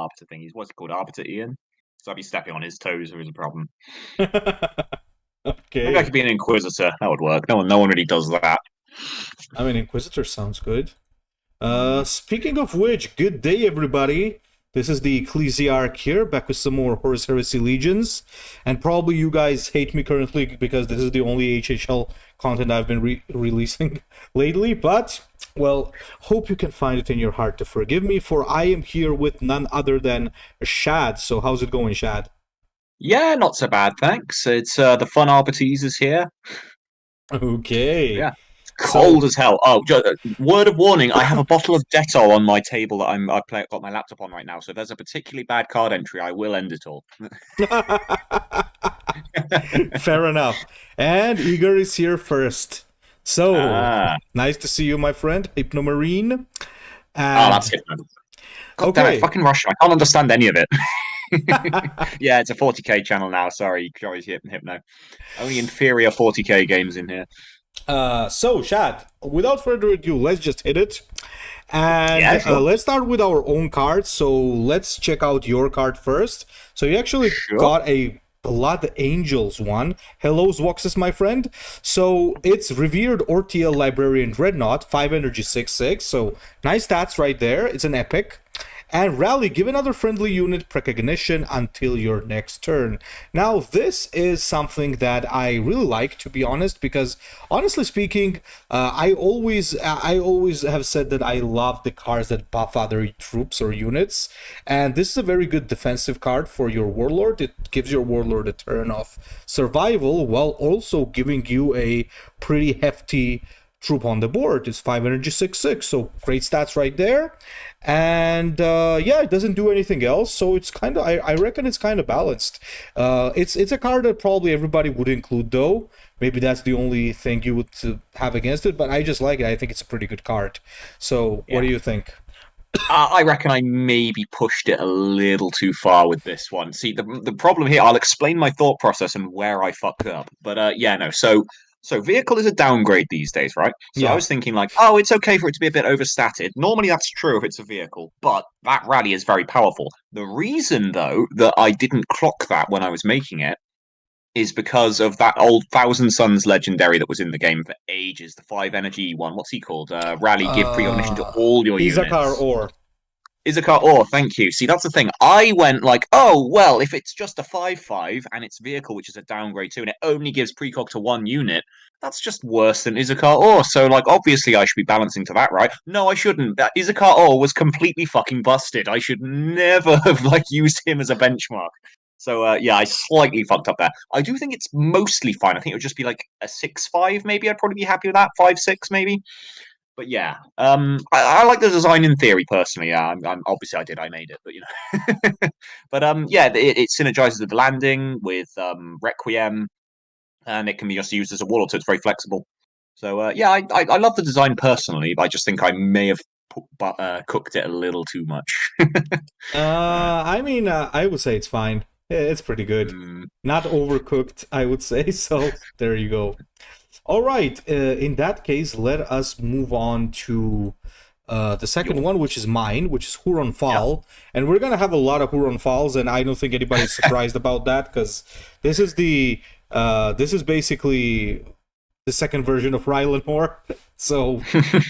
Arbiter thingies. What's it called? Arbiter Ian? So I'd be stepping on his toes if it was a problem. Maybe I Okay. could be an Inquisitor. That would work. No one really does that. I mean, Inquisitor sounds good. Mm. Speaking of which, good day, everybody. This is the Ecclesiarch here, back with some more Horus Heresy Legions. And probably you guys hate me currently because this is the only HHL content I've been releasing lately. But, well, hope you can find it in your heart to forgive me, for I am here with none other than Shad. So how's it going, Shad? Yeah, not so bad, thanks. It's the fun Arbites is here. Okay. Yeah, it's So, cold as hell. Oh, word of warning: I have a bottle of Dettol on my table that got my laptop on right now. So if there's a particularly bad card entry, I will end it all. fair enough. And Igor is here first. So, Ah, nice to see you, my friend, Hypnomarine. that's And, it. God damn it, okay. fucking Russian! I can't understand any of it. Yeah, it's a 40k channel now. Sorry, Hypno. Only inferior 40k games in here. So, Shad, without further ado, let's just hit it. And Yeah, sure. let's start with our own cards. So, let's check out your card first. So, you actually Sure. got a Blood Angels one. Hello, Zwoxus, my friend. So, it's Revered Ortiel Librarian Dreadnought, 5 energy, 6/6. So, nice stats right there. It's an epic. And rally, give another friendly unit precognition until your next turn. Now, this is something that I really like, to be honest, because honestly speaking, I always have said that I love the cards that buff other troops or units, and this is a very good defensive card for your warlord. It gives your warlord a turn of survival while also giving you a pretty hefty troop on the board. It's 5 energy, 6/6, so great stats right there. And yeah, it doesn't do anything else, so it's kind of, I reckon it's kind of balanced. It's a card that probably everybody would include, though. Maybe that's the only thing you would have against it, but I just like it. I think it's a pretty good card. So what Yeah. do you think? I reckon I maybe pushed it a little too far with this one. See, the problem here, I'll explain my thought process and where I fucked up. But yeah, no. So vehicle is a downgrade these days, right? So I Yeah. was thinking like, oh, it's okay for it to be a bit overstated. Normally that's true if it's a vehicle, but that rally is very powerful. The reason though that I didn't clock that when I was making it is because of that old Thousand Suns legendary that was in the game for ages, the 5 energy one. What's he called? Rally, give precognition to all your Izakar units. or Izakar Or, thank you. See, that's the thing. I went like, oh, well, if it's just a 5/5 and it's vehicle, which is a downgrade too, and it only gives precog to one unit, that's just worse than Izakar Or. So, like, obviously I should be balancing to that, right? No, I shouldn't. That Izakar Or was completely fucking busted. I should never have, like, used him as a benchmark. So, yeah, I slightly fucked up there. I do think it's mostly fine. I think it would just be like a 6/5, maybe. I'd probably be happy with that. 5/6, maybe. But yeah, I like the design in theory personally. Yeah, I'm obviously I did, I made it, but you know, but yeah, it synergizes with landing with Requiem, and it can be just used as a warlord, so it's very flexible. So yeah, I love the design personally, but I just think I may have cooked it a little too much. I mean, I would say it's fine. It's pretty good. Mm, Not overcooked, I would say. So there you go. All right. In that case, let us move on to the second yo, one, which is mine, which is yeah. Huron-Fal. And we're gonna have a lot of Huron-Fals, and I don't think anybody's surprised about that because this is basically the second version of Rylanor. So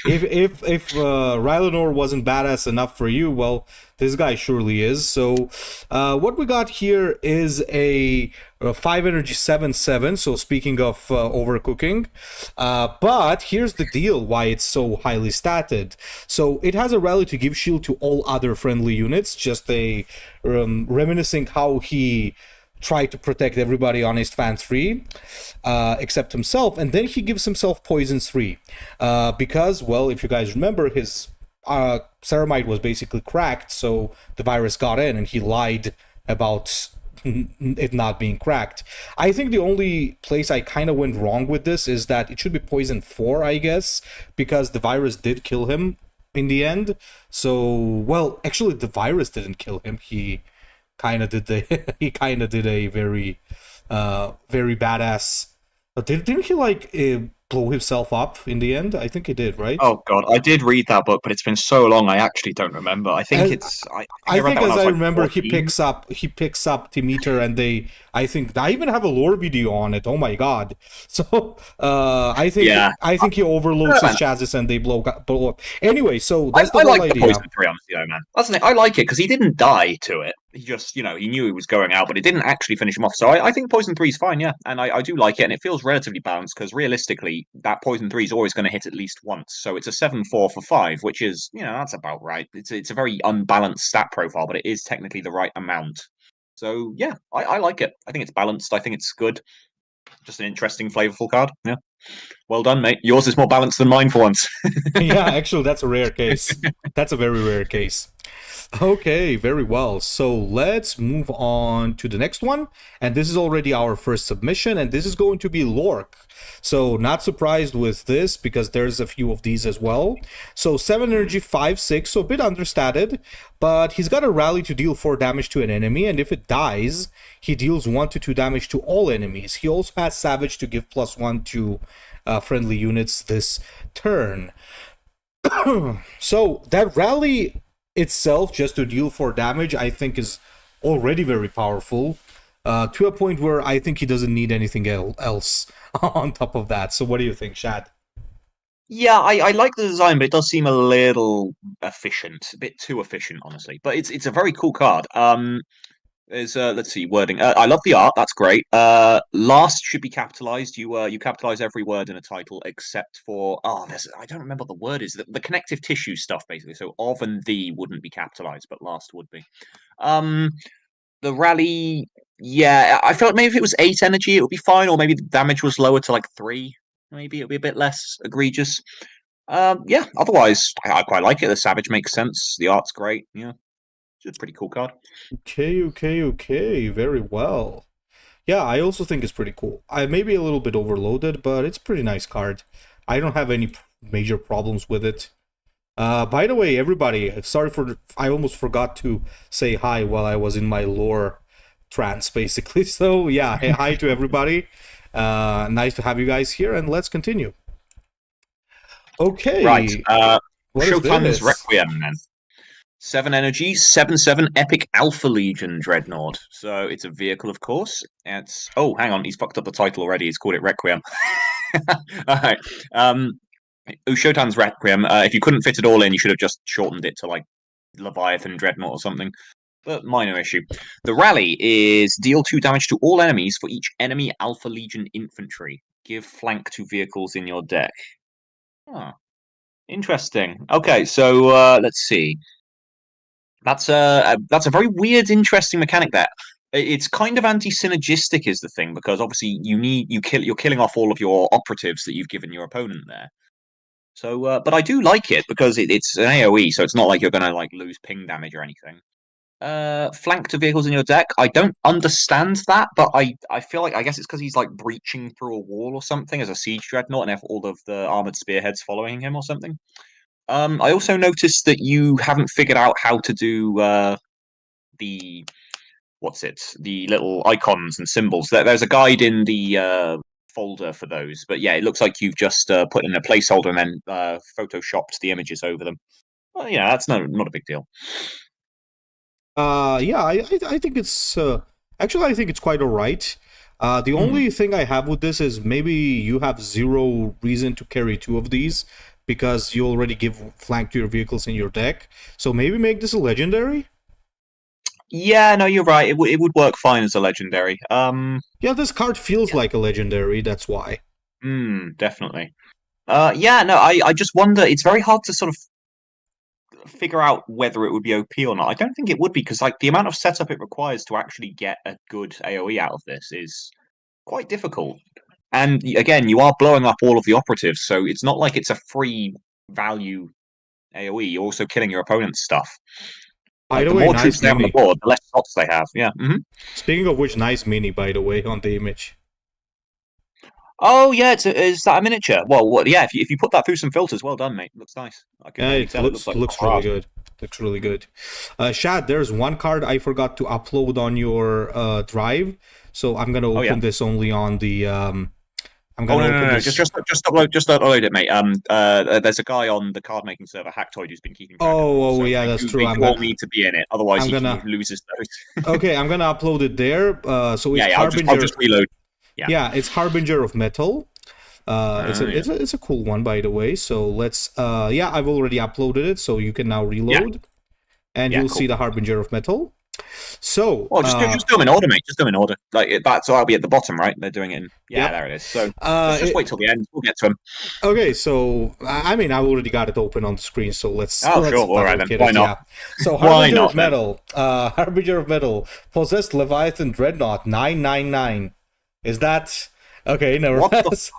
if Rylanor wasn't badass enough for you, well, this guy surely is. So what we got here is a 5 energy 7/7. So speaking of overcooking, but here's the deal: why it's so highly statted. So it has a rally to give shield to all other friendly units. Just a reminiscing how he try to protect everybody on his fan 3 except himself, and then he gives himself poison 3 because, well, if you guys remember, his ceramide was basically cracked, so the virus got in and he lied about it not being cracked. I think the only place I kind of went wrong with this is that it should be poison 4, I guess, because the virus did kill him in the end. So, well, actually the virus didn't kill him. He kind of did a very very badass. Didn't he like blow himself up in the end? I think he did, right? Oh God, I did read that book, but it's been so long. I actually don't remember. I think And it's. I think I I read think, that when I as was I like remember, 14. he picks up Demeter, and they. I think I even have a lore video on it. Oh my god! So Yeah. I think he overloads his chassis, and they blow up. Anyway, so that's the I whole like the idea. Poison 3, honestly, though, man. That's the thing. I like it because he didn't die to it. He just, he knew he was going out, but it didn't actually finish him off. So I think Poison 3 is fine, yeah. And I do like it, and it feels relatively balanced because realistically, that Poison 3 is always going to hit at least once. So it's a 7-4 for 5, which is, that's about right. It's a very unbalanced stat profile, but it is technically the right amount. So yeah, I like it. I think it's balanced. I think it's good. Just an interesting, flavorful card. Yeah. Well done, mate. Yours is more balanced than mine for once. Yeah, actually, that's a rare case. That's a very rare case. Okay, very well. So let's move on to the next one. And this is already our first submission, and this is going to be Lhorke. So not surprised with this because there's a few of these as well. So 7 energy, 5/6, so a bit understated, but he's got a rally to deal 4 damage to an enemy, and if it dies, he deals 1 to 2 damage to all enemies. He also has Savage to give +1 to friendly units this turn. So that rally itself, just to deal 4 damage, I think is already very powerful, to a point where I think he doesn't need anything else on top of that. So what do you think, Shad? Yeah, I like the design, but it does seem a little efficient, a bit too efficient, honestly. But it's a very cool card. There's let's see, wording. I love the art. That's great. Last should be capitalized. You capitalize every word in a title except for there's I don't remember what the word is. The connective tissue stuff basically. So of and the wouldn't be capitalized, but last would be. Um, the rally. Yeah, I felt maybe if it was 8 energy, it would be fine, or maybe the damage was lower to like 3. Maybe it would be a bit less egregious. Yeah. Otherwise, I quite like it. The Savage makes sense. The art's great. Yeah, it's a pretty cool card. Okay. Very well. Yeah, I also think it's pretty cool. I may be a little bit overloaded, but it's a pretty nice card. I don't have any major problems with it. By the way, everybody, sorry for I almost forgot to say hi while I was in my lore trance, basically. So yeah, hey, hi to everybody. Nice to have you guys here, and let's continue. Okay. Right. What is Shotan's this? Requiem, then. 7 energy, 7/7 Epic Alpha Legion Dreadnought. So it's a vehicle, of course. It's hang on, he's fucked up the title already. He's called it Requiem. All right. Shotan's Requiem. If you couldn't fit it all in, you should have just shortened it to like Leviathan Dreadnought or something. But minor issue. The rally is deal 2 damage to all enemies for each enemy Alpha Legion infantry. Give flank to vehicles in your deck. Oh, interesting. Okay, so let's see. That's a very weird, interesting mechanic there. It's kind of anti-synergistic is the thing, because obviously you're killing off all of your operatives that you've given your opponent there. So, but I do like it because it's an AoE, so it's not like you're gonna like lose ping damage or anything. Flank to vehicles in your deck. I don't understand that, but I feel like I guess it's because he's like breaching through a wall or something as a siege dreadnought and have all of the armored spearheads following him or something. I also noticed that you haven't figured out how to do the the little icons and symbols. There's a guide in the folder for those, but yeah, it looks like you've just put in a placeholder and then photoshopped the images over them. Well, yeah, that's not a big deal. Yeah, I think it's actually I think it's quite alright. The only thing I have with this is maybe you have zero reason to carry 2 of these because you already give flank to your vehicles in your deck. So maybe make this a legendary. Yeah, no, you're right. It would work fine as a legendary. Yeah, this card feels like a legendary. That's why. Definitely. Yeah, no, I just wonder. It's very hard to sort of figure out whether it would be OP or not. I don't think it would be because like the amount of setup it requires to actually get a good AoE out of this is quite difficult. And again, you are blowing up all of the operatives, so it's not like it's a free value AoE. You're also killing your opponent's stuff. By Like the the way, more nice troops they have on the mini. board, the less shots they have. Yeah. Speaking of which, nice mini, by the way, on the image. Oh yeah, is that a miniature? Well, what? Yeah, if you put that through some filters, well done, mate. Looks nice. I can Yeah, already it tell it looks like looks proper really art. good. Looks really good. Shad, there's one card I forgot to upload on your drive, so I'm gonna open Oh yeah. this only on the I'm Oh gonna no, open this. just upload it, mate. There's a guy on the card making server, Hacktoid, who's been keeping track of them all, so Yeah, they that's true. all need to be in it, otherwise I'm he gonna. loses those. Okay, I'm gonna upload it there. So it's Yeah, Harbinger. I'll just reload. Yeah, it's Harbinger of Metal. It's a cool one, by the way. So let's. I've already uploaded it, so you can now reload, and you'll see the Harbinger of Metal. So, well, just do them in order, mate. Just do them in order. So I'll be at the bottom, right? They're doing it in. Yeah, there it is. So just wait till the end. We'll get to them. Okay, so I mean, I already got it open on the screen, so let's. Oh, sure. All right, then. Why not? Yeah. So Harbinger of Metal, Harbinger of Metal, possessed Leviathan Dreadnought 999. Is that okay? Never mind.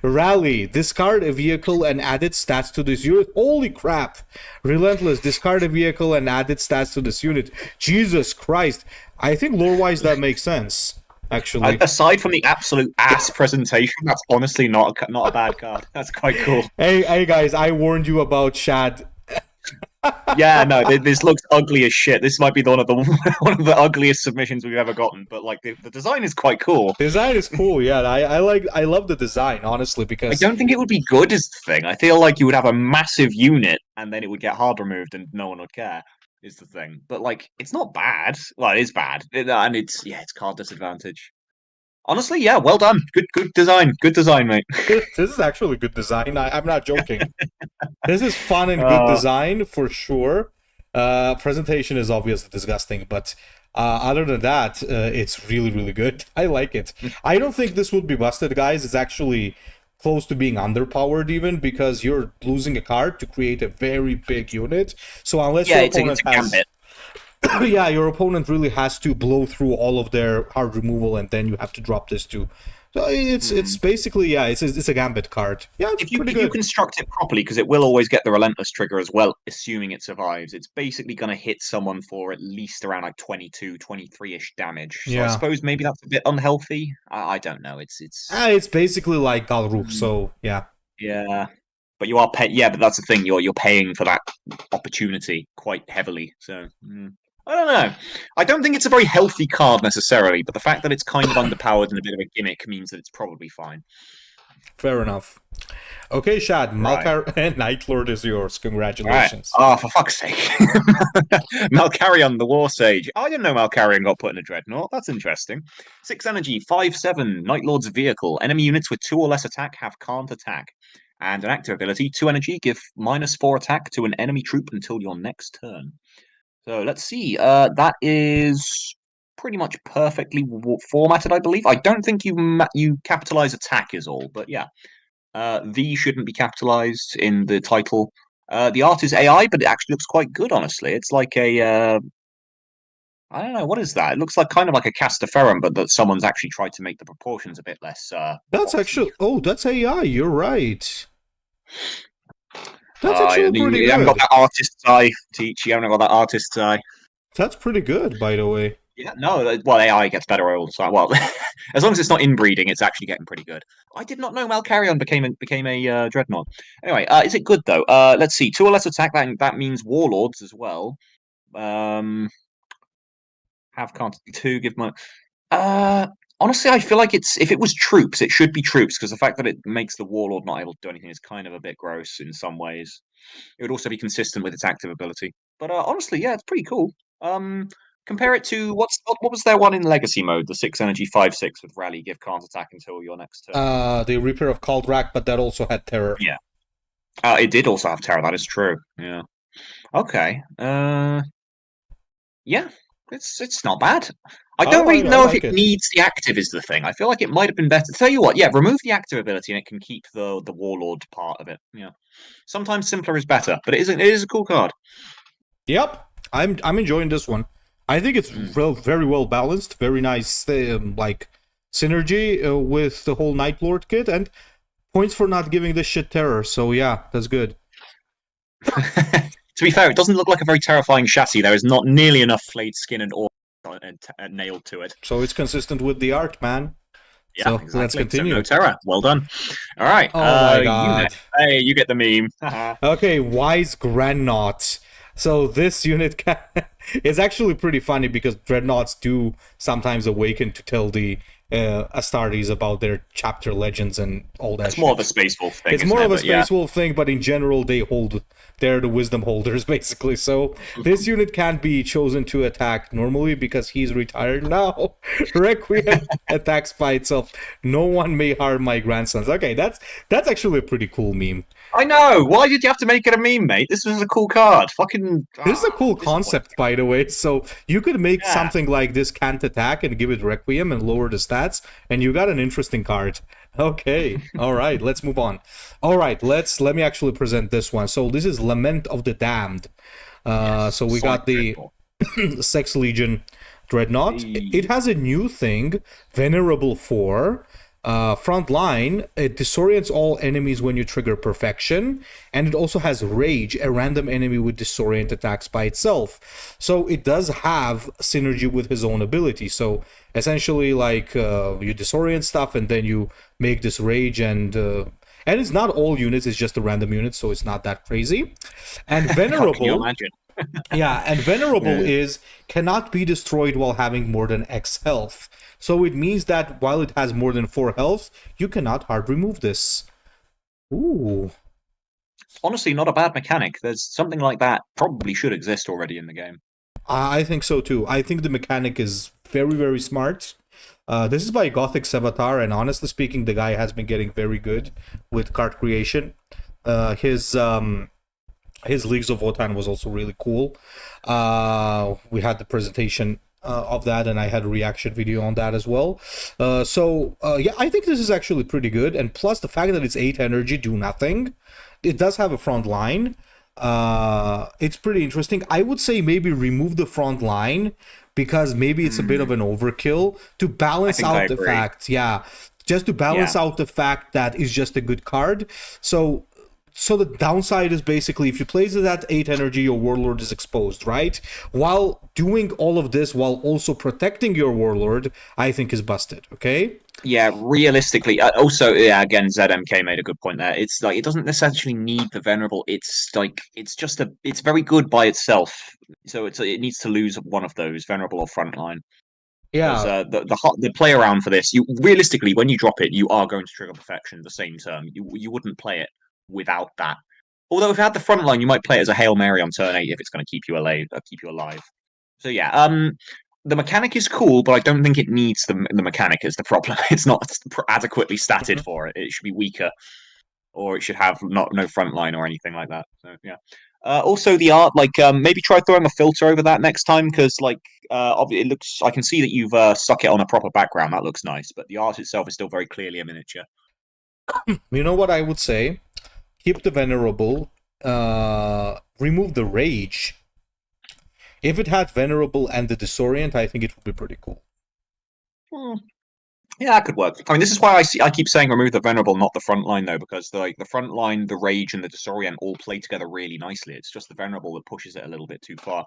Rally, discard a vehicle and add its stats to this unit. Holy crap! Relentless, discard a vehicle and add its stats to this unit. Jesus Christ! I think lore-wise that makes sense. Actually, aside from the absolute ass presentation, that's honestly not a bad card. That's quite cool. Hey guys, I warned you about Shad. Yeah, no, this looks ugly as shit. This might be one of the ugliest submissions we've ever gotten, but like the design is quite cool. Design is cool, yeah. I love the design, honestly, because I don't think it would be good is the thing. I feel like you would have a massive unit and then it would get hard removed and no one would care. Is the thing, but like it's not bad. Well, it is bad, and it's card disadvantage. Honestly, yeah, well done. Good design, mate. This is actually good design. I'm not joking. This is fun and good design for sure. Presentation is obviously disgusting, but other than that, it's really, really good. I like it. I don't think this would be busted, guys. It's actually close to being underpowered even, because you're losing a card to create a very big unit. So unless your opponent has... yeah, your opponent really has to blow through all of their hard removal, and then you have to drop this too. So it's basically, it's a gambit card. Yeah, it's if you construct it properly, because it will always get the relentless trigger as well, assuming it survives, it's basically going to hit someone for at least around like 22, 23-ish damage. So I suppose maybe that's a bit unhealthy. I don't know. It's basically like Galruk, so yeah. Yeah. But you are but that's the thing, you're paying for that opportunity quite heavily. So I don't know. I don't think it's a very healthy card necessarily, but the fact that it's kind of underpowered and a bit of a gimmick means that it's probably fine. Fair enough. Okay, Shad, Malcharion Night Lord is yours. Congratulations. Right. Oh, for fuck's sake. Malcharion, the War Sage. I didn't know Malcharion got put in a Dreadnought. That's interesting. 6 energy, 5/7, Night Lord's vehicle. Enemy units with 2 or less attack have can't attack. And an active ability, 2 energy, give -4 attack to an enemy troop until your next turn. So let's see. That is pretty much perfectly formatted, I believe. I don't think you capitalize attack is all, but yeah. V shouldn't be capitalized in the title. The art is AI, but it actually looks quite good, honestly. It's like a... I don't know, what is that? It looks like kind of like a Castaferum, but that someone's actually tried to make the proportions a bit less... that's actually... Oh, that's AI. You're right. That's actually pretty good. You haven't got that artist's eye, Teach. You haven't got that artist's eye. That's pretty good, by the way. Yeah, no, well, AI gets better all the time. Well, as long as it's not inbreeding, it's actually getting pretty good. I did not know Malcharion became a Dreadnought. Anyway, is it good, though? Let's see. 2 or less attack, that means Warlords as well. Have can't 2, give my... Honestly, I feel like if it was troops, it should be troops, because the fact that it makes the Warlord not able to do anything is kind of a bit gross in some ways. It would also be consistent with its active ability. But honestly, yeah, it's pretty cool. Compare it to what was their one in Legacy mode? The 6 energy 5/6 with Rally, give can't attack until your next turn. The Reaper of Kaldrak, but that also had Terror. Yeah. It did also have Terror. That is true. Yeah. Okay. Yeah. It's not bad. I don't really know if it needs the active is the thing. I feel like it might have been better. Tell you what, yeah, remove the active ability and it can keep the Warlord part of it. Yeah. Sometimes simpler is better, but it is a cool card. Yep. I'm enjoying this one. I think it's very well balanced, very nice like synergy with the whole Night Lord kit, and points for not giving this shit terror. So yeah, that's good. To be fair, it doesn't look like a very terrifying chassis. There is not nearly enough flayed skin and nailed to it. So it's consistent with the art, man. Yeah, so exactly. Let's continue. So no terror. Well done. All right. Oh my god. You get the meme. Okay, Wise Dreadnoughts. So this unit is actually pretty funny because Dreadnoughts do sometimes awaken to tell the Astartes about their chapter legends and all that. That's more of a Space Wolf thing. It's more of a Space yeah. Wolf thing, but in general, they're the wisdom holders, basically. So this unit can't be chosen to attack normally because he's retired now. Requiem attacks by itself. No one may harm my grandsons. Okay, that's actually a pretty cool meme. I know. Why did you have to make it a meme, mate? This was a cool card. Fucking. This is a cool concept, by the way. So you could make something like this can't attack and give it Requiem and lower the stats, and you got an interesting card. Okay, all right, let's move on. All right, let me actually present this one. So this is Lament of the Damned. So we got the Sex Legion Dreadnought. It has a new thing, Venerable 4. Front line, it disorients all enemies when you trigger Perfection, and it also has Rage, a random enemy with disorient attacks by itself. So it does have synergy with his own ability. So essentially, like you disorient stuff, and then you make this Rage, and it's not all units; it's just a random unit, so it's not that crazy. And Venerable, can you imagine? Yeah, and Venerable is cannot be destroyed while having more than X health. So it means that while it has more than 4 health, you cannot hard remove this. Ooh. Honestly, not a bad mechanic. There's something like that probably should exist already in the game. I think so too. I think the mechanic is very, very smart. This is by Gothic Sevatar, and honestly speaking, the guy has been getting very good with card creation. His Leagues of Wotan was also really cool. We had the presentation of that, and I had a reaction video on that as well. Yeah, I think this is actually pretty good. And plus the fact that it's 8 energy, do nothing. It does have a front line. It's pretty interesting. I would say maybe remove the front line because maybe it's a bit of an overkill to balance out the fact. Yeah, just to balance out the fact that it's just a good card. So the downside is basically if you place it at 8 energy, your Warlord is exposed, right? While doing all of this while also protecting your Warlord, I think is busted, okay? Yeah, realistically. Also, yeah, again, ZMK made a good point there. It's like, it doesn't essentially need the Venerable. It's like, it's very good by itself. So it needs to lose one of those, Venerable or Frontline. Yeah. The play around for this, realistically, when you drop it, you are going to trigger Perfection the same turn. You wouldn't play it without that. Although if you had the front line, you might play it as a Hail Mary on turn 8 if it's going to keep you alive. So yeah, the mechanic is cool, but I don't think it needs the mechanic is the problem. It's not adequately statted for it. It should be weaker, or it should have no front line or anything like that. So yeah. Also, the art, like maybe try throwing a filter over that next time, because like it looks. I can see that you've stuck it on a proper background. That looks nice, but the art itself is still very clearly a miniature. You know what I would say? Keep the Venerable, remove the Rage. If it had Venerable and the Disorient, I think it would be pretty cool. Yeah, that could work. I mean, this is why I keep saying remove the Venerable, not the front line, though, because the front line, the Rage, and the Disorient all play together really nicely. It's just the Venerable that pushes it a little bit too far.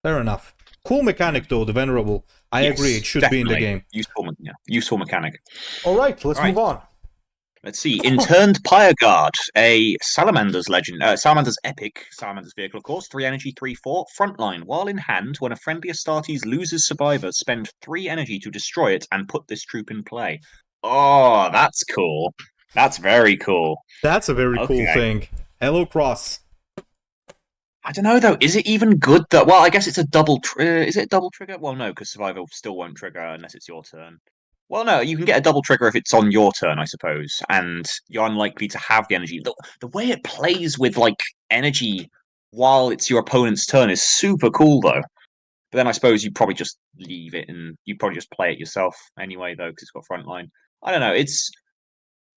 Fair enough. Cool mechanic, though, the Venerable. I agree, it should be in the game. Useful mechanic. All right, let's move on. Let's see. Interned Pyre Guard, a Salamander's legend, Salamander's epic, Salamander's vehicle, of course. 3 energy, 3/4. Frontline. While in hand, when a friendly Astartes loses survivors, spend 3 energy to destroy it and put this troop in play. Oh, that's cool. That's very cool. That's a very cool thing. Hello, Cross. I don't know though. Is it even good? Well, I guess it's a double. Is it a double trigger? Well, no, because survival still won't trigger unless it's your turn. Well, no, you can get a double trigger if it's on your turn, I suppose, and you're unlikely to have the energy. The way it plays with, like, energy while it's your opponent's turn is super cool, though. But then I suppose you probably just leave it, and you probably just play it yourself anyway, though, because it's got frontline. I don't know,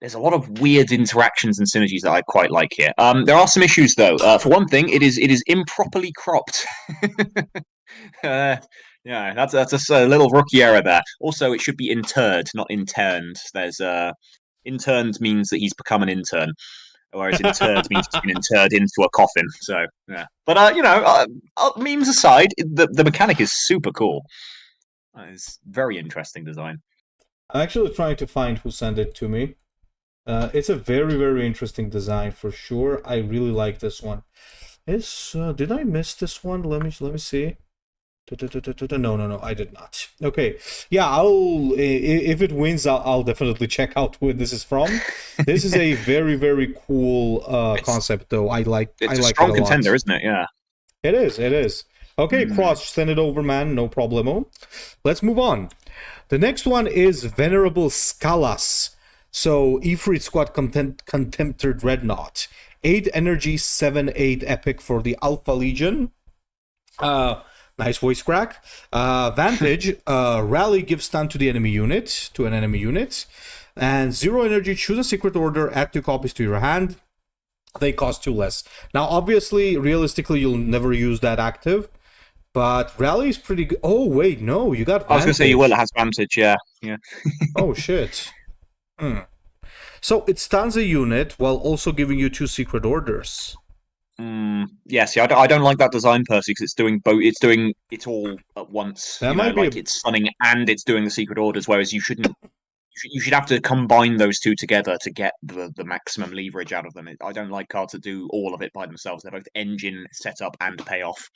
there's a lot of weird interactions and synergies that I quite like here. There are some issues, though. For one thing, it is improperly cropped. Yeah, that's a little rookie error there. Also, it should be interred, not interned. There's interned means that he's become an intern, whereas interred means he's been interred into a coffin. So yeah, but memes aside, the mechanic is super cool. It's very interesting design. I'm actually trying to find who sent it to me. It's a very, very interesting design for sure. I really like this one. Did I miss this one? Let me see. No, I did not. Okay, yeah, if it wins, I'll definitely check out where this is from. This is a very, very cool It's concept, though. I it's a like it strong a contender, lot. isn't it? Yeah. It is. Okay, Mm. Cross, send it over, man. No problemo. Let's move on. The next one is Venerable Skalas. So, Ifrit Squad Contemptor Dreadnought. 8 energy, 7/8 epic for the Alpha Legion. Nice voice crack. Vantage, rally gives stun to an enemy unit. And 0 energy, choose a secret order, add 2 copies to your hand. They cost 2 less. Now, obviously, realistically, you'll never use that active. But rally is pretty good. Oh, wait, no, you got Vantage. I was going to say you will. It has Vantage, yeah. Oh, shit. So it stuns a unit while also giving you 2 secret orders. Yeah, see, I don't like that design, Percy, because it's doing both. It's doing it all at once. That might be it's stunning and it's doing the secret orders. Whereas you shouldn't. You should have to combine those two together to get the maximum leverage out of them. I don't like cards that do all of it by themselves. They're both engine, setup, and payoff.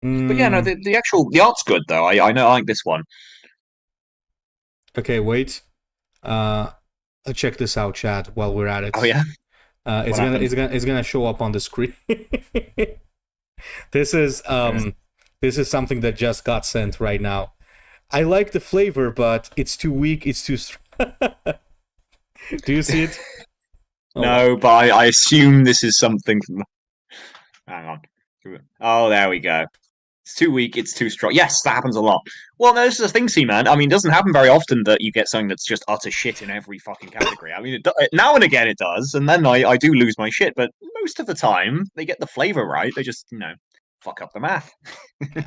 But yeah, no, the art's good though. I know I like this one. Okay, wait. Check this out, chat. While we're at it. Oh yeah. It's gonna show up on the screen. This is something that just got sent right now. I like the flavor, but it's too weak. It's too strong. Do you see it? No, but I assume this is something from. Hang on. Oh, there we go. It's too weak, it's too strong. Yes, that happens a lot. Well, no, this is a thing, man. I mean, it doesn't happen very often that you get something that's just utter shit in every fucking category. I mean, now and again it does, and then I do lose my shit, but most of the time, they get the flavor right. They just, fuck up the math.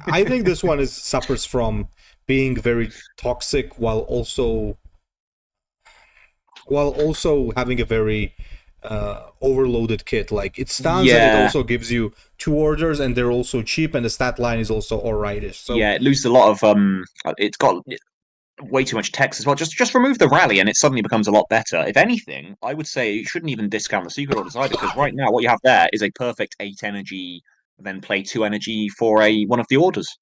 I think this one suffers from being very toxic while also having a very overloaded kit. Like it stuns and it also gives you 2 orders, and they're also cheap, and the stat line is also alrightish. So yeah, it loses a lot of it's got way too much text as well. Just remove the rally and it suddenly becomes a lot better. If anything, I would say you shouldn't even discount the secret orders either, because right now what you have there is a perfect 8 energy, then play 2 energy for one of the orders.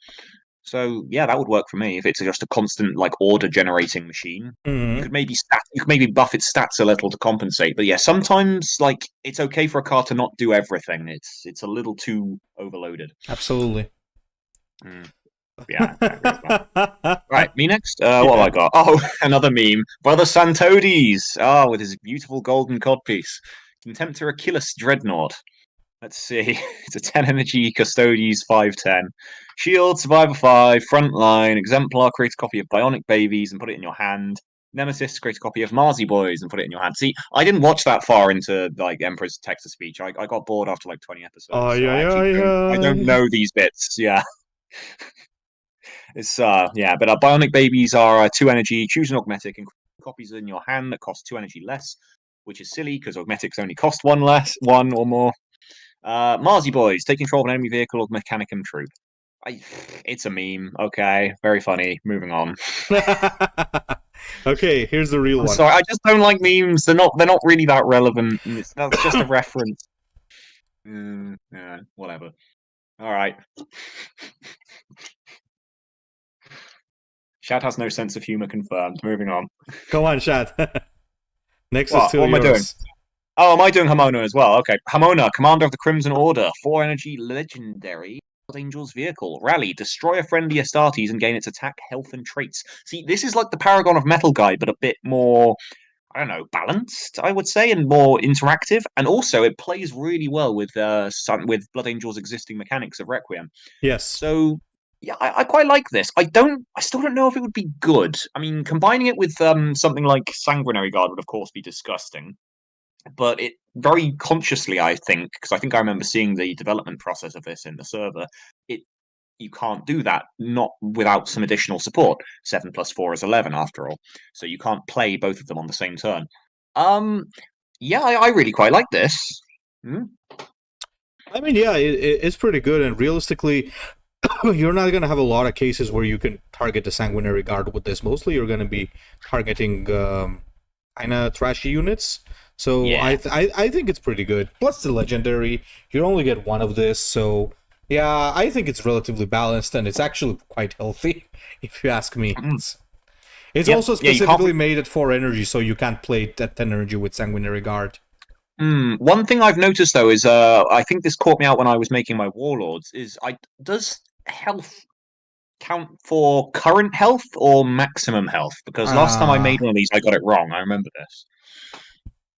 So yeah, that would work for me if it's just a constant order generating machine. Mm-hmm. You could maybe buff its stats a little to compensate. But yeah, sometimes it's okay for a card to not do everything. It's a little too overloaded. Absolutely. Yeah. Right, me next. What have I got? Oh, another meme. Brother Santodes. Oh, with his beautiful golden codpiece. Contemptor Achilles Dreadnought. Let's see. It's a 10 energy, Custodes 5/10. Shield, Survivor 5, Frontline, Exemplar, create a copy of Bionic Babies and put it in your hand. Nemesis, create a copy of Marzi Boys and put it in your hand. See, I didn't watch that far into Emperor's text-to-speech. I got bored after 20 episodes. I don't know these bits. Yeah. It's but Bionic Babies are 2 energy, choose an Augmetic and copies in your hand that cost 2 energy less, which is silly because Augmetics only cost 1 or more. Marzi Boys, take control of an enemy vehicle or Mechanicum troop. It's a meme. Okay, very funny.Moving on. Okay, here's the real one. Sorry, I just don't like memes. They're not really that relevant. That's just a reference. Yeah, whatever. All right. Shad has no sense of humor confirmed. Moving on. Go on, Shad. Next is still yours. What am I doing? Oh, am I doing Hamonah as well? Okay. Hamonah, Commander of the Crimson Order. 4 energy, legendary. Angel's vehicle. Rally, destroy a friendly Astartes and gain its attack, health, and traits. See, this is like the Paragon of Metal guy, but a bit more, I don't know, balanced, I would say, and more interactive. And also, it plays really well with Blood Angel's existing mechanics of Requiem. Yes. So yeah, I quite like this. I still don't know if it would be good. I mean, combining it with something like Sanguinary Guard would, of course, be disgusting. But it very consciously, I think, because I think I remember seeing the development process of this in the server, you can't do that not without some additional support. 7 + 4 is 11 after all, so you can't play both of them on the same turn. Yeah, I really quite like this. I mean, yeah, it's pretty good, and realistically, you're not going to have a lot of cases where you can target the Sanguinary Guard with this. Mostly you're going to be targeting kind of trashy units. So yeah. I think it's pretty good. Plus the legendary, you only get 1 of this, so Yeah, I think it's relatively balanced, and it's actually quite healthy, if you ask me. Mm. It's Yep. also Yeah, you can't. specifically made at 4 energy, so you can't play it at 10 energy with Sanguinary Guard. One thing I've noticed though is I think this caught me out when I was making my warlords. Is I does health count for current health or maximum health? Because last time I made one of these, I got it wrong. I remember this.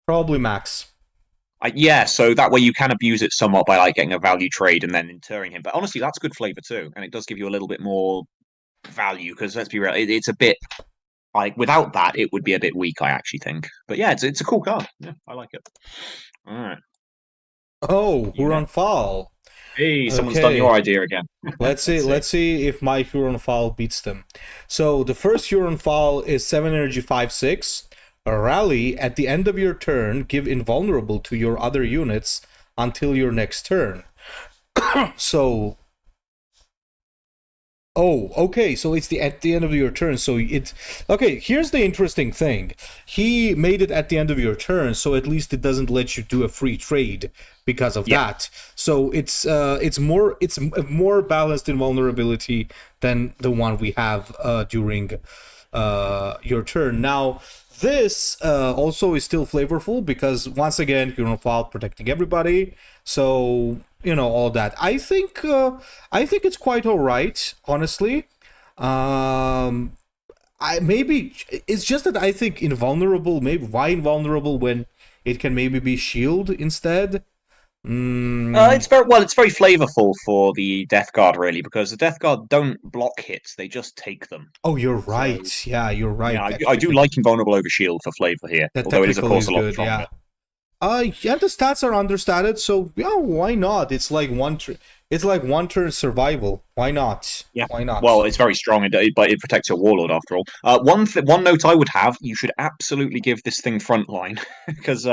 Probably max. Yeah, so that way you can abuse it somewhat by like getting a value trade and then interring him. But honestly, that's good flavor too, and it does give you a little bit more value. Because let's be real, it's a bit like without that, it would be a bit weak. I actually think. But yeah, it's a cool card. Yeah, I like it. All right, Oh, you next. Huron-Fal. Hey, someone's done your Okay. idea again. Let's see. Let's see if my Huron-Fal beats them. So the first Huron-Fal is 7 energy 5/6. A rally at the end of your turn. Give invulnerable to your other units until your next turn. So. Oh, okay. So it's at the end of your turn. So it's okay. Here's the interesting thing. He made it at the end of your turn, so at least it doesn't let you do a free trade because of that. So it's more balanced in vulnerability than the one we have during your turn. Now this also is still flavorful because once again, Huron-Fal protecting everybody. So all that. I think it's quite all right, honestly. Maybe it's just that I think invulnerable. Maybe why invulnerable when it can maybe be shield instead? It's very flavorful for the Death Guard, really, because the Death Guard don't block hits; they just take them. Oh, you're So right. Yeah, you're right. yeah, That I do technical, like invulnerable over shield for flavor here, that although it is of technical course is a lot good. stronger. Yeah. Yeah, the stats are understated, so yeah, why not? It's like it's like one turn survival. Why not? Yeah. Why not? Well, it's very strong, but it protects your warlord after all. One note I would have: you should absolutely give this thing frontline because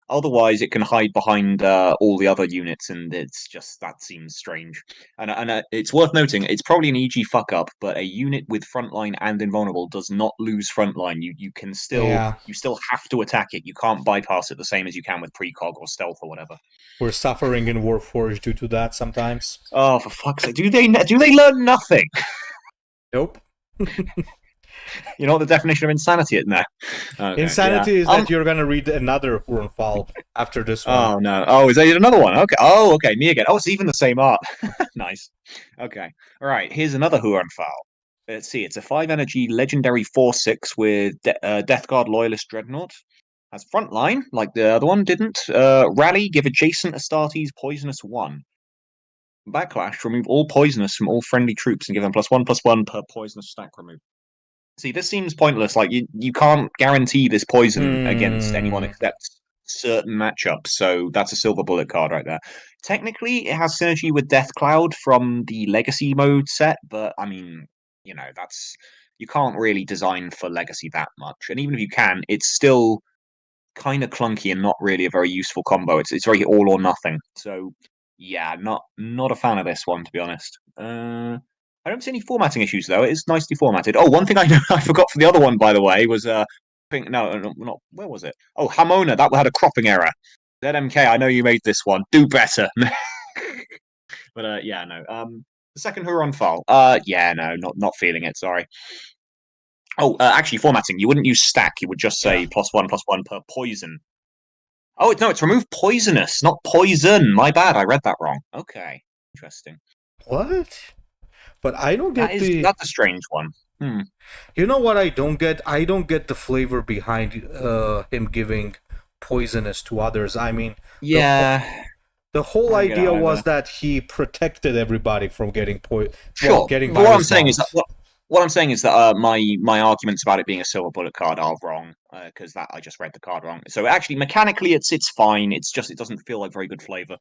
otherwise it can hide behind all the other units, and it's just that seems strange. And it's worth noting it's probably an EG fuck up, but a unit with frontline and invulnerable does not lose frontline. You can still Yeah, you still have to attack it. You can't bypass it the same as you can with precog or stealth or whatever. we're suffering in Warforged due to that sometimes. Oh, for fuck's sake! Do they learn nothing? Nope. You know what the definition of insanity is now? Okay, yeah. Insanity is that you're gonna read another Huron-Fal after this one. Oh no. Oh, is there another one? Okay. Oh, okay. Me again. Oh, it's even the same art. Nice. Okay. All right. Here's another Huron-Fal. Let's see. It's a 5 energy legendary 4/6 with Death Guard Loyalist Dreadnought. Has frontline like the other one didn't. Rally. Give adjacent Astartes poisonous 1. Backlash. Remove all poisonous from all friendly troops and give them +1/+1 per poisonous stack removed. See, this seems pointless. Like you can't guarantee this poison against anyone except certain matchups. So that's a silver bullet card right there. Technically, it has synergy with Death Cloud from the Legacy mode set, but I mean, that's you can't really design for Legacy that much. And even if you can, it's still kind of clunky and not really a very useful combo. It's very all or nothing. So yeah, not a fan of this one to be honest. I don't see any formatting issues though. It is nicely formatted. Oh, one thing I know I forgot for the other one by the way was no, not where was it? Oh, Hamonah, that had a cropping error. ZMK, I know you made this one. Do better. But yeah, no. The second Huron-Fal. Yeah, no, not feeling it. Sorry. Oh, actually, formatting. You wouldn't use stack. You would just say +1/+1 per poison. Oh, no, it's remove poisonous, not poison. My bad. I read that wrong. Okay, interesting. What? But I don't get That's a strange one. You know what I don't get? I don't get the flavor behind him giving poisonous to others. I mean, Yeah. the whole I get idea it was either. that he protected everybody from getting Sure. getting But what I'm virus saying is bombed. that what I'm saying is that my arguments about it being a silver bullet card are wrong because that I just read the card wrong. So actually, mechanically, it's fine. It's just it doesn't feel like very good flavor.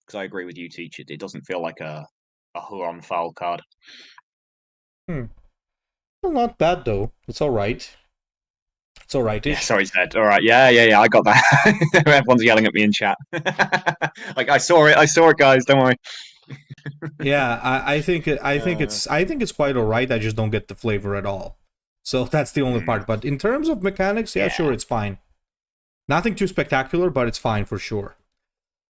Because I agree with you, Teach. It doesn't feel like a Huron-Fal card. Hmm. Well, not bad though. It's all right. It's all Yeah, rightish. sorry, Zed. All right, yeah. I got that. Everyone's yelling at me in chat. Like I saw it, guys. Don't worry. Yeah, I think it's quite all right. I just don't get the flavor at all. So that's the only part. But in terms of mechanics, yeah, Yeah. sure, it's fine. Nothing too spectacular, but it's fine for sure.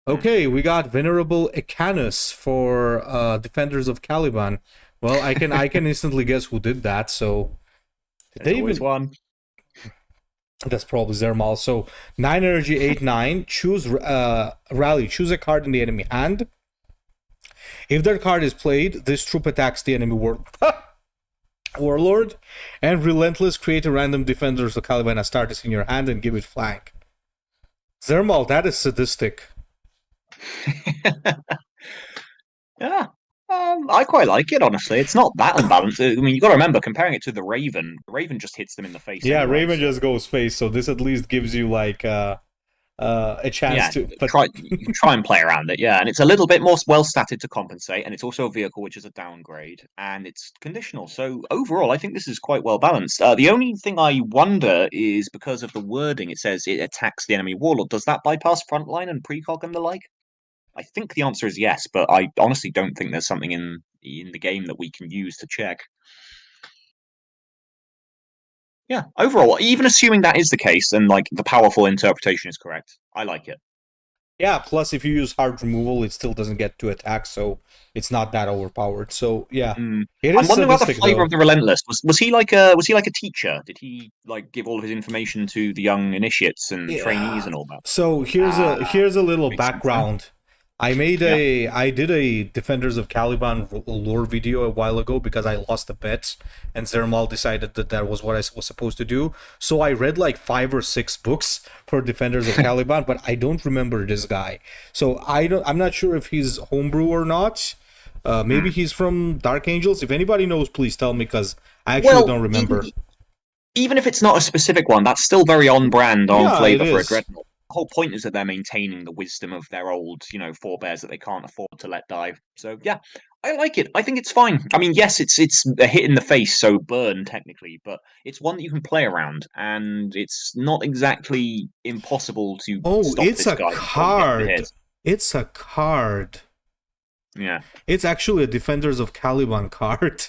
Okay, we got Venerable Ecanus for Defenders of Caliban. Well, I can instantly guess who did that. So did There's they always even? one. That's probably Zermal. So 9 energy, 8/9. Choose rally. Choose a card in the enemy hand. If that card is played, this troop attacks the enemy warlord, and relentless. Create a random Defenders of Caliban Astartes in your hand and give it flank. Zermal, that is sadistic. Yeah. I quite like it, honestly. It's not that unbalanced. I mean, you got to remember, comparing it to the Raven just hits them in the face. Yeah, anyway, Raven so. just goes face, so this at least gives you like a chance to. But You can try and play around it, yeah. And it's a little bit more well statted to compensate, and it's also a vehicle which is a downgrade, and it's conditional. So overall, I think this is quite well balanced. The only thing I wonder is because of the wording, it says it attacks the enemy warlord. Does that bypass frontline and precog and the like? I think the answer is yes, but I honestly don't think there's something in the game that we can use to check. Yeah, overall, even assuming that is the case and like the powerful interpretation is correct, I like it. yeah, plus if you use hard removal, it still doesn't get to attack, so it's not that overpowered. So yeah, it I'm is wondering about the sadistic flavor though. of the Relentless. Was he like a teacher? Did he like give all of his information to the young initiates and trainees Yeah. and all that? So here's a little Makes sense then. background. Yeah. I did a Defenders of Caliban lore video a while ago because I lost a bet and Zermal decided that that was what I was supposed to do. So I read like 5 or 6 books for Defenders of Caliban, but I don't remember this guy. So I'm not sure if he's homebrew or not. Maybe he's from Dark Angels. If anybody knows, please tell me because I actually don't remember. Even if it's not a specific one, that's still very on brand, on Yeah, it flavor for a is. Dreadnought. The whole point is that they're maintaining the wisdom of their old, forebears that they can't afford to let die. So yeah, I like it. I think it's fine. I mean, yes, it's a hit in the face, so burn technically, but it's one that you can play around, and it's not exactly impossible to Oh, stop it's this a guy before he gets the card. hit. It's a card. Yeah. It's actually a Defenders of Caliban card.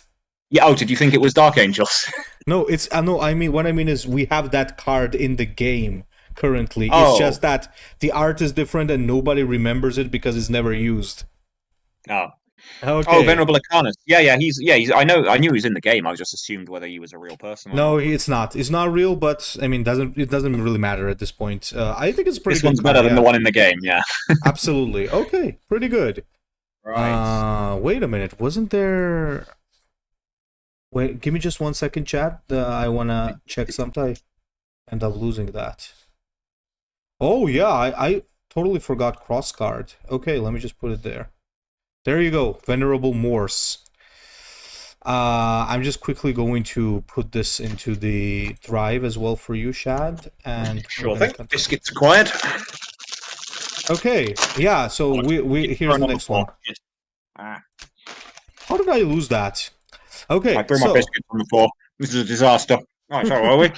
Yeah. Oh, did you think it was Dark Angels? No, it's no. I mean, what I mean is we have that card in the game currently. It's Oh. just that the art is different and nobody remembers it because it's never used. Oh. Okay. Oh, Venerable Arcanus. Yeah. He's. I knew he was in the game. I just assumed whether he was a real person or No, not. it's not. It's not real, but I mean, it doesn't really matter at this point. I think it's a pretty This good one's card, better than the yeah. one in the game. Yeah. Absolutely. Okay, pretty good. Right. Wait a minute. Wasn't there? Wait, give me just 1 second, chat. I wanna check something. I end up losing that. Oh yeah, I totally forgot cross guard. Okay, let me just put it there. There you go, Venerable Morse. I'm just quickly going to put this into the drive as well for you, Shad. And Sure thing. Biscuits acquired. Okay, yeah. So we here's the next one. Ah, How did I lose that? Okay, I threw my so biscuits on the floor. This is a disaster. Right, so are we?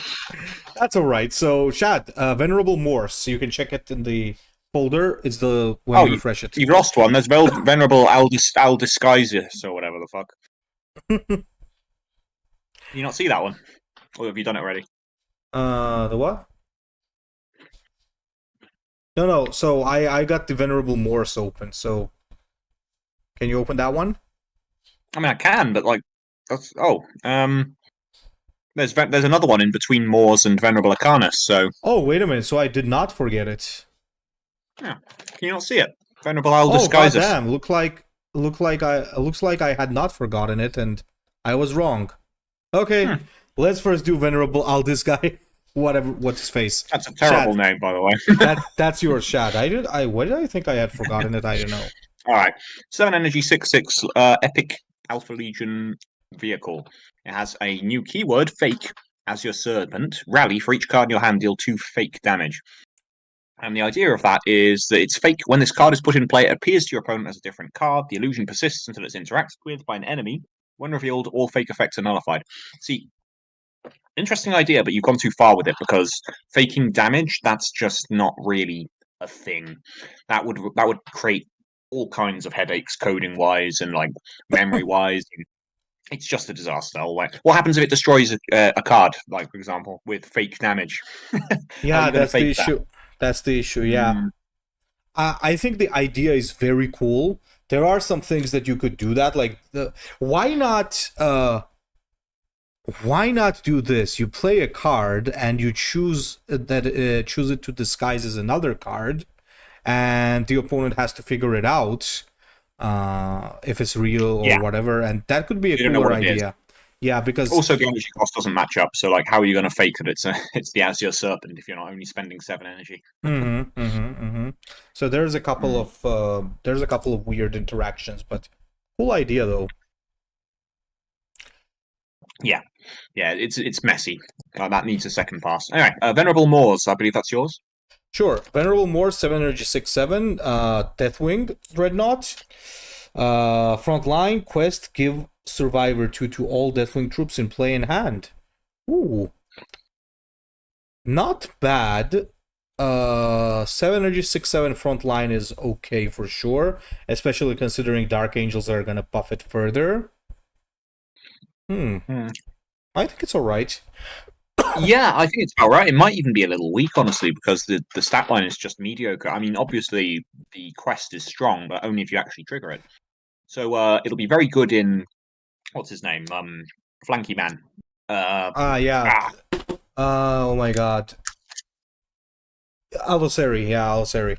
that's all right. So Shad, Venerable Morse. You can check it in the folder. It's the when Oh, you refresh it. you've lost one. There's Venerable Aldisguisus or whatever the fuck. Can you not see that one? Or have you done it already? The what? No. So I got the Venerable Morse open. So can you open that one? I mean, I can, but like, that's there's another one in between Moors and Venerable Arcanus. So Oh, wait a minute. So I did not forget it. yeah, can you not see it? Venerable Oh, Aldisguisus. goddamn! Looks like I had not forgotten it, and I was wrong. Okay, let's first do Venerable Aldis guy. What's his face? That's a terrible Shad. name, by the way. That's yours, Shad. What did I think I had forgotten it? I don't know. All right, 7 energy 6/6 epic Alpha Legion vehicle. It has a new keyword, fake, as your servant. Rally for each card in your hand, deal 2 fake damage. And the idea of that is that it's fake. When this card is put in play, it appears to your opponent as a different card. The illusion persists until it's interacted with by an enemy. When revealed, all fake effects are nullified. See, interesting idea, but you've gone too far with it because faking damage, that's just not really a thing. That would create all kinds of headaches coding wise and like memory wise. It's just a disaster. What happens if it destroys a card, like for example, with fake damage? Yeah, that's the fake issue. That's the issue. Yeah. I think the idea is very cool. There are some things that you could do that, like why not do this? You play a card and you choose choose it to disguise as another card, and the opponent has to figure it out if it's real or whatever, and that could be a cooler idea. Yeah, because also the energy cost doesn't match up. So like, how are you going to fake that it's the Azure Serpent if you're not only spending 7 energy? So there's a couple of weird interactions, but cool idea though. Yeah, it's messy. That needs a second pass. Anyway, Venerable Moors, I believe that's yours. Sure, Venerable Moors, 7 energy, 6/7, Deathwing, Dreadnought. Frontline quest, give Survivor 2 to all Deathwing troops in play in hand. Ooh. Not bad. 7 energy, 6/7 frontline is okay for sure, especially considering Dark Angels are gonna buff it further. I think it's alright. Yeah, I think it's alright. It might even be a little weak, honestly, because the stat line is just mediocre. I mean, obviously, the quest is strong, but only if you actually trigger it. So it'll be very good in... What's his name? Flanky Man. Yeah. Oh my god. Aloseri, yeah, Aloseri.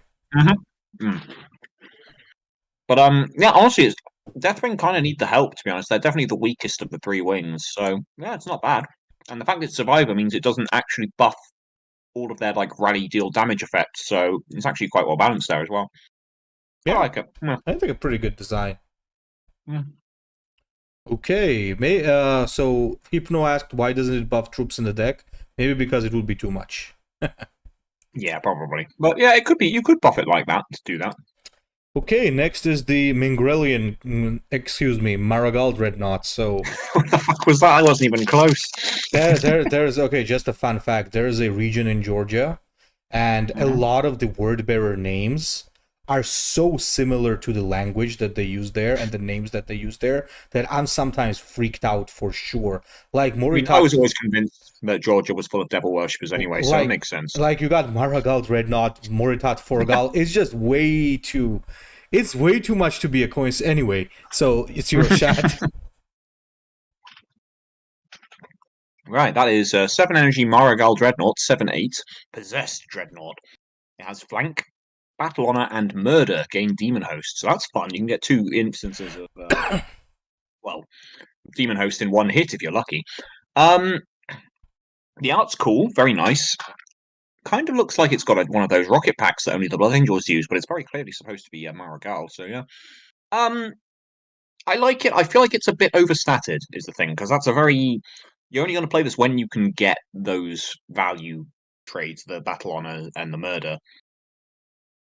But yeah, honestly, Deathwing kind of need the help, to be honest. They're definitely the weakest of the 3 wings, so yeah, it's not bad. And the fact that it's Survivor means it doesn't actually buff all of their like rally deal damage effects, so it's actually quite well balanced there as well. Yeah, I like it. Yeah. I think a pretty good design. Yeah. Okay, so Hypno asked why doesn't it buff troops in the deck? Maybe because it would be too much. Yeah, probably. But yeah, it could be. You could buff it like that to do that. Okay, next is the Maragal Dreadnoughts. So what the fuck was that? I wasn't even close. there's okay, just a fun fact. There is a region in Georgia, and a lot of the word bearer names are so similar to the language that they use there and the names that they use there that I'm sometimes freaked out for sure. Like Moritat, I was always convinced that Georgia was full of devil worshippers anyway, so it makes sense. Like you got Maragal Dreadnought, Moritat Forgal. It's just way too much to be a coincidence. Anyway, so it's your chat. Right, that is 7 energy Maragal Dreadnought, 7/8, Possessed Dreadnought. It has flank, Battle Honor, and Murder, gain Demon Host. So that's fun. You can get 2 instances of, Demon Host in 1 hit if you're lucky. The art's cool, very nice. Kind of looks like it's got one of those rocket packs that only the Blood Angels use, but it's very clearly supposed to be Maragal, so yeah. I like it. I feel like it's a bit overstated, is the thing, because that's a very... You're only going to play this when you can get those value trades, the Battle Honor and the Murder.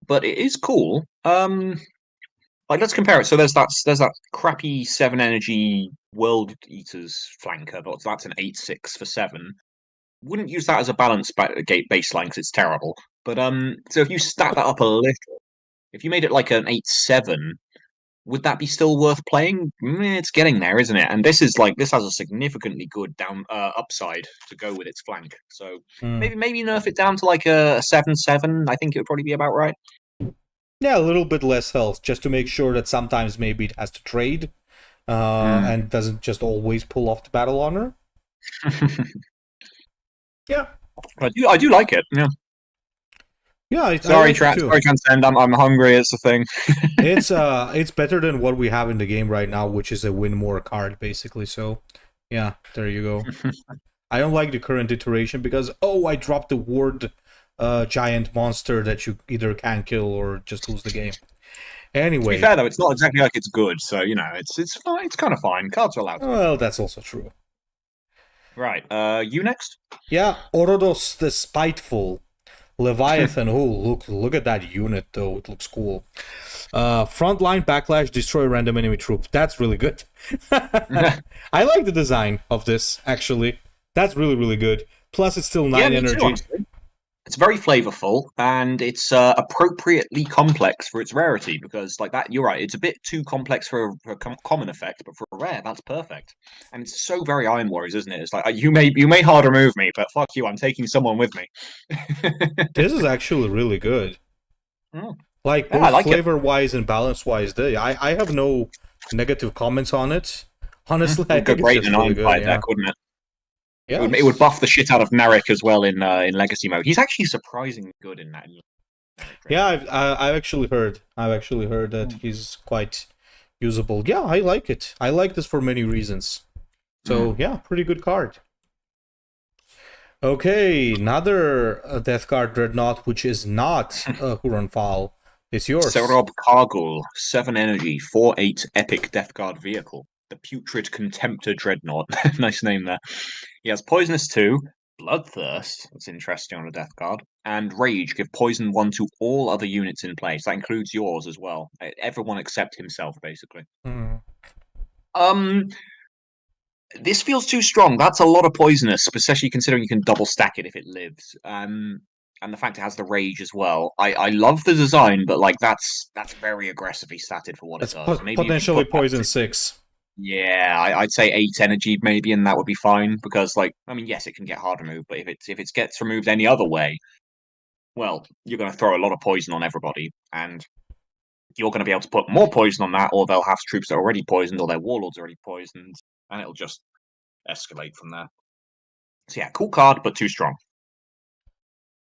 But it is cool. Like, let's compare it. So there's that crappy 7 energy World Eaters flanker, but that's an 8/6 for 7. Wouldn't use that as a balance gate baseline because it's terrible. But so if you stack that up a little, if you made it like an 8/7, would that be still worth playing? It's getting there, isn't it? And this has a significantly good upside to go with its flank. So maybe nerf it down to like a 7/7. I think it would probably be about right. Yeah, a little bit less health, just to make sure that sometimes maybe it has to trade, and doesn't just always pull off the Battle Honor. Yeah, I do like it. Yeah. Yeah, sorry, Transcend. I'm hungry. It's a thing. It's better than what we have in the game right now, which is a win more card basically. So, yeah, there you go. I don't like the current iteration because I dropped the ward giant monster that you either can kill or just lose the game. Anyway, to be fair though, it's not exactly like it's good. So it's fine. It's kind of fine. Cards are allowed. Well, that's also true. Right. You next? Yeah, Orodos the Spiteful. Leviathan. Look at that unit though. It looks cool. Frontline backlash, destroy random enemy troop. That's really good. I like the design of this, actually. That's really, really good. Plus it's still 9 energy. Too, it's very flavorful, and it's appropriately complex for its rarity, because like that, you're right, it's a bit too complex for a common effect, but for a rare, that's perfect. And it's so very Iron Warriors, isn't it? It's like, you may hard remove me, but fuck you, I'm taking someone with me. This is actually really good. Like Yeah, I both like it. flavor wise and balance wise, I have no negative comments on it. Honestly, It I would go think it's great in just an really good. Ironfire Yeah. deck, wouldn't it? It would Yes. buff the shit out of Narek as well in Legacy mode. He's actually surprisingly good in that Narek Yeah, Dreadnought. I've actually heard. I've actually heard that he's quite usable. Yeah, I like it. I like this for many reasons. Mm. So yeah, pretty good card. Okay, another Death Guard Dreadnought, which is not a Huron-Fal. It's yours. Serob Kargul, 7 energy, 4/8 epic Death Guard vehicle. The Putrid Contemptor Dreadnought. Nice name there. He has Poisonous 2, Bloodthirst, that's interesting on a Death Guard, and Rage, give poison 1 to all other units in play. So that includes yours as well. Everyone except himself, basically. Hmm. Um, this feels too strong. That's a lot of poisonous, especially considering you can double stack it if it lives. And the fact it has the rage as well. I love the design, but like that's very aggressively statted for what it That's does. Maybe you can potentially put that poison to, 6. yeah, I'd say 8 energy maybe, and that would be fine because like I mean yes, it can get hard removed, but if it gets removed any other way, well, you're going to throw a lot of poison on everybody, and you're going to be able to put more poison on that, or they'll have troops that are already poisoned, or their warlords are already poisoned, and it'll just escalate from there. So yeah, cool card, but too strong.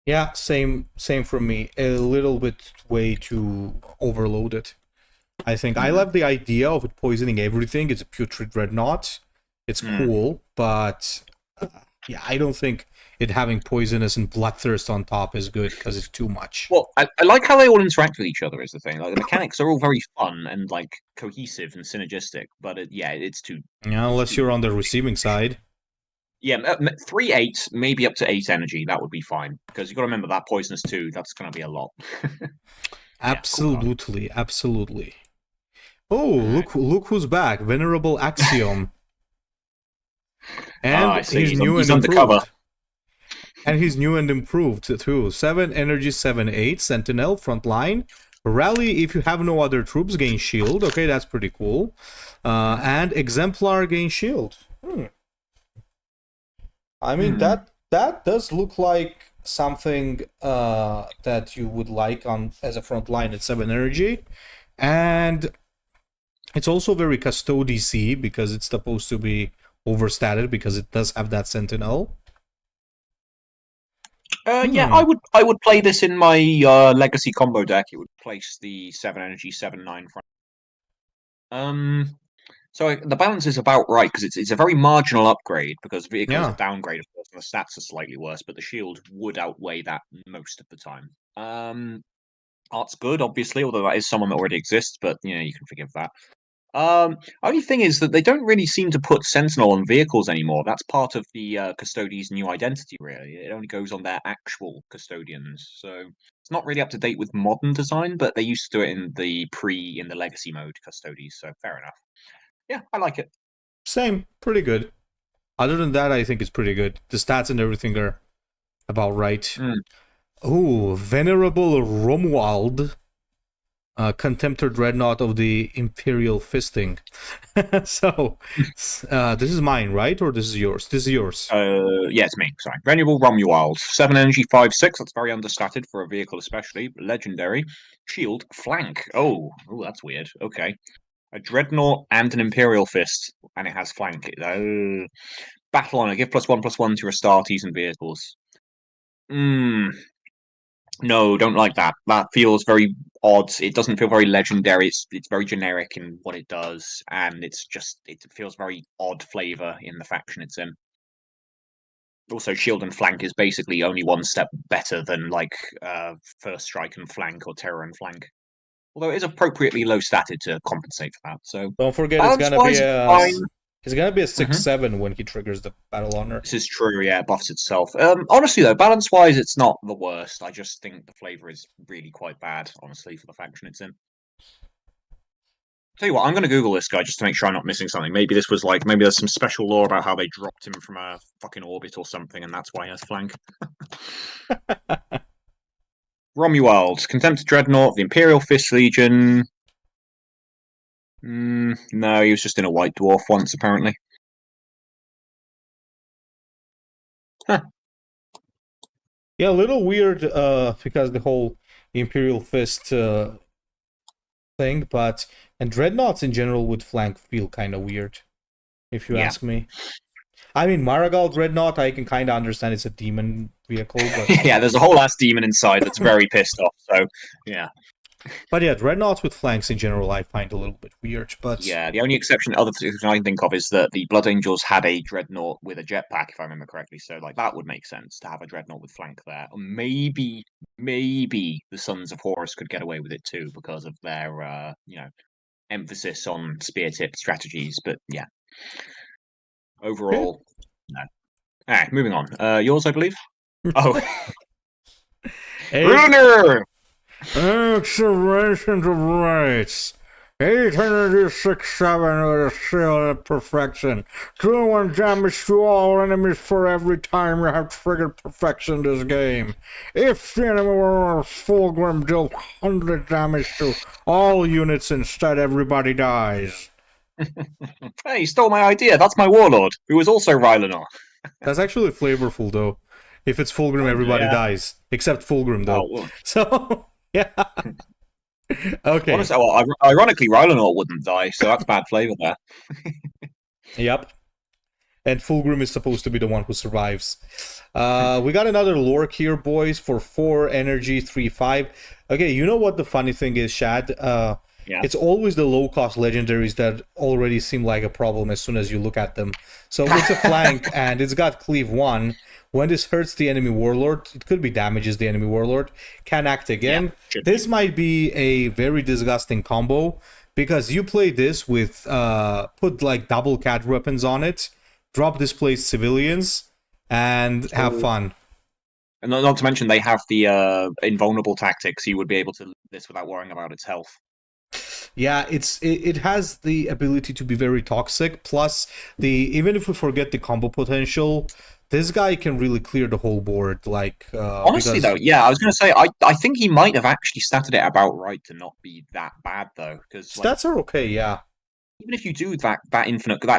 Yeah, same for me. A little bit way too overloaded. I think I love the idea of it poisoning everything. It's a putrid dreadnought. It's cool, but yeah, I don't think it having poisonous and bloodthirst on top is good because it's too much. Well, I like how they all interact with each other. Is the thing. Like the mechanics are all very fun and like cohesive and synergistic, but yeah, it's too. Yeah, unless Too you're on the much. receiving side. Yeah, 3/8, maybe up to 8 energy. That would be fine because you got to remember that poisonous 2. That's going to be a lot. Yeah, cool card. Absolutely, absolutely. Oh, Right. look who's back. Venerable Axiom. And I see. he's new He's and undercover. improved. And he's new and improved too. 7 energy, 7/8. Sentinel, frontline. Rally if you have no other troops, gain shield. Okay, that's pretty cool. And Exemplar, gain shield. I mean, that does look like something that you would like on as a frontline at 7 energy. And it's also very custody-y because it's supposed to be overstated because it does have that Sentinel. Yeah, I would play this in my legacy combo deck. It would place the 7 energy 7/9 front. So the balance is about right because it's a very marginal upgrade because vehicle is a downgrade, of course, and the stats are slightly worse, but the shield would outweigh that most of the time. Art's good, obviously, although that is someone that already exists, but you know you can forgive that. Only thing is that they don't really seem to put Sentinel on vehicles anymore. That's part of the Custodian's new identity, really. It only goes on their actual Custodians, so it's not really up to date with modern design. But they used to do it in the Legacy mode Custodies, so fair enough. Yeah, I like it. Same, pretty good. Other than that, I think it's pretty good. The stats and everything are about right. Oh, Venerable Romuald, Contemptor Dreadnought of the Imperial Fisting. So, this is mine, right? Or this is yours? This is yours. Yeah, it's me. Sorry. Venerable Romuald. 7 energy, 5/6. That's very understated for a vehicle, especially. Legendary. Shield, flank. Oh, that's weird. Okay. A Dreadnought and an Imperial Fist, and it has flank. Battle Honor. Give +1/+1 to your Astartes and vehicles. No, don't like that. That feels very odd. It doesn't feel very legendary. It's very generic in what it does, and it feels very odd flavor in the faction it's in. Also, shield and flank is basically only one step better than like first strike and flank or terror and flank. Although it is appropriately low statted to compensate for that. So Don't forget, balance-wise, it's fine. It's gonna be a 6/7 when he triggers the Battle Honor. This is true, yeah, it buffs itself. Honestly, though, balance-wise, it's not the worst. I just think the flavor is really quite bad, honestly, for the faction it's in. Tell you what, I'm going to Google this guy just to make sure I'm not missing something. Maybe this was like, maybe there's some special lore about how they dropped him from a fucking orbit or something, and that's why he has flank. Romuald, Contempt Dreadnought, the Imperial Fist Legion. No, he was just in a White Dwarf once, apparently. Huh. Yeah, a little weird because the whole Imperial Fist thing, and Dreadnoughts in general with flank feel kind of weird, if you ask me. I mean, Marigal Dreadnought, I can kind of understand it's a demon vehicle, but yeah, there's a whole ass demon inside that's very pissed off. So yeah. But yeah, Dreadnoughts with flanks in general I find a little bit weird. But yeah, the only exception, other thing I can think of, is that the Blood Angels had a Dreadnought with a jetpack, if I remember correctly. So like that would make sense to have a Dreadnought with flank there. Or maybe the Sons of Horus could get away with it too because of their emphasis on spear tip strategies. But yeah, overall, no. All right, moving on. Yours, I believe. Oh, Runner! Acceleration of rights. 867 with a seal of perfection. 2-1 damage to all enemies for every time you have triggered perfection in this game. If the enemy were Fulgrim, deal 100 damage to all units instead, everybody dies. Hey, you stole my idea. That's my warlord, who was also Rylanor. That's actually flavorful, though. If it's Fulgrim, everybody dies. Except Fulgrim, though. Oh, well. So, yeah. Okay. Honestly, well, ironically, Rylanor wouldn't die, so that's bad flavor there. Yep. And Fulgrim is supposed to be the one who survives. We got another Lhorke here, boys, for 4 energy, 3-5. Okay, you know what the funny thing is, Shad? It's always the low-cost legendaries that already seem like a problem as soon as you look at them. So it's a flank, and it's got Cleave 1. When this hurts the enemy warlord, it could be damages the enemy warlord, can act again. Yeah, this might be a very disgusting combo, because you play this with, put like double cat weapons on it, drop displaced civilians, and have fun. And not to mention, they have the invulnerable tactics. You would be able to live this without worrying about its health. Yeah, it has the ability to be very toxic. Plus, even if we forget the combo potential, this guy can really clear the whole board. Like honestly, though, yeah, I was going to say I think he might have actually statted it about right to not be that bad, though, because stats are okay. Yeah, even if you do that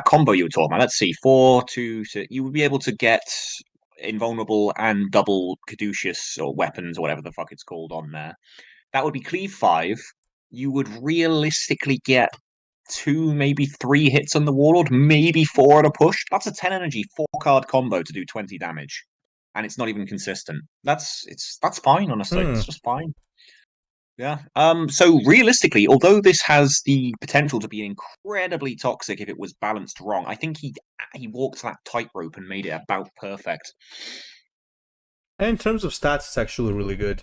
combo you were talking about, let's see, 4, 2, 6, you would be able to get invulnerable and double caduceus or weapons or whatever the fuck it's called on there. That would be cleave 5. You would realistically get 2, maybe 3 hits on the warlord, maybe 4 at a push. That's a 10 energy 4-card combo to do 20 damage, and it's not even consistent. That's fine, honestly. It's just fine. Yeah. So realistically, although this has the potential to be incredibly toxic if it was balanced wrong, I think he walked that tightrope and made it about perfect. And in terms of stats, it's actually really good.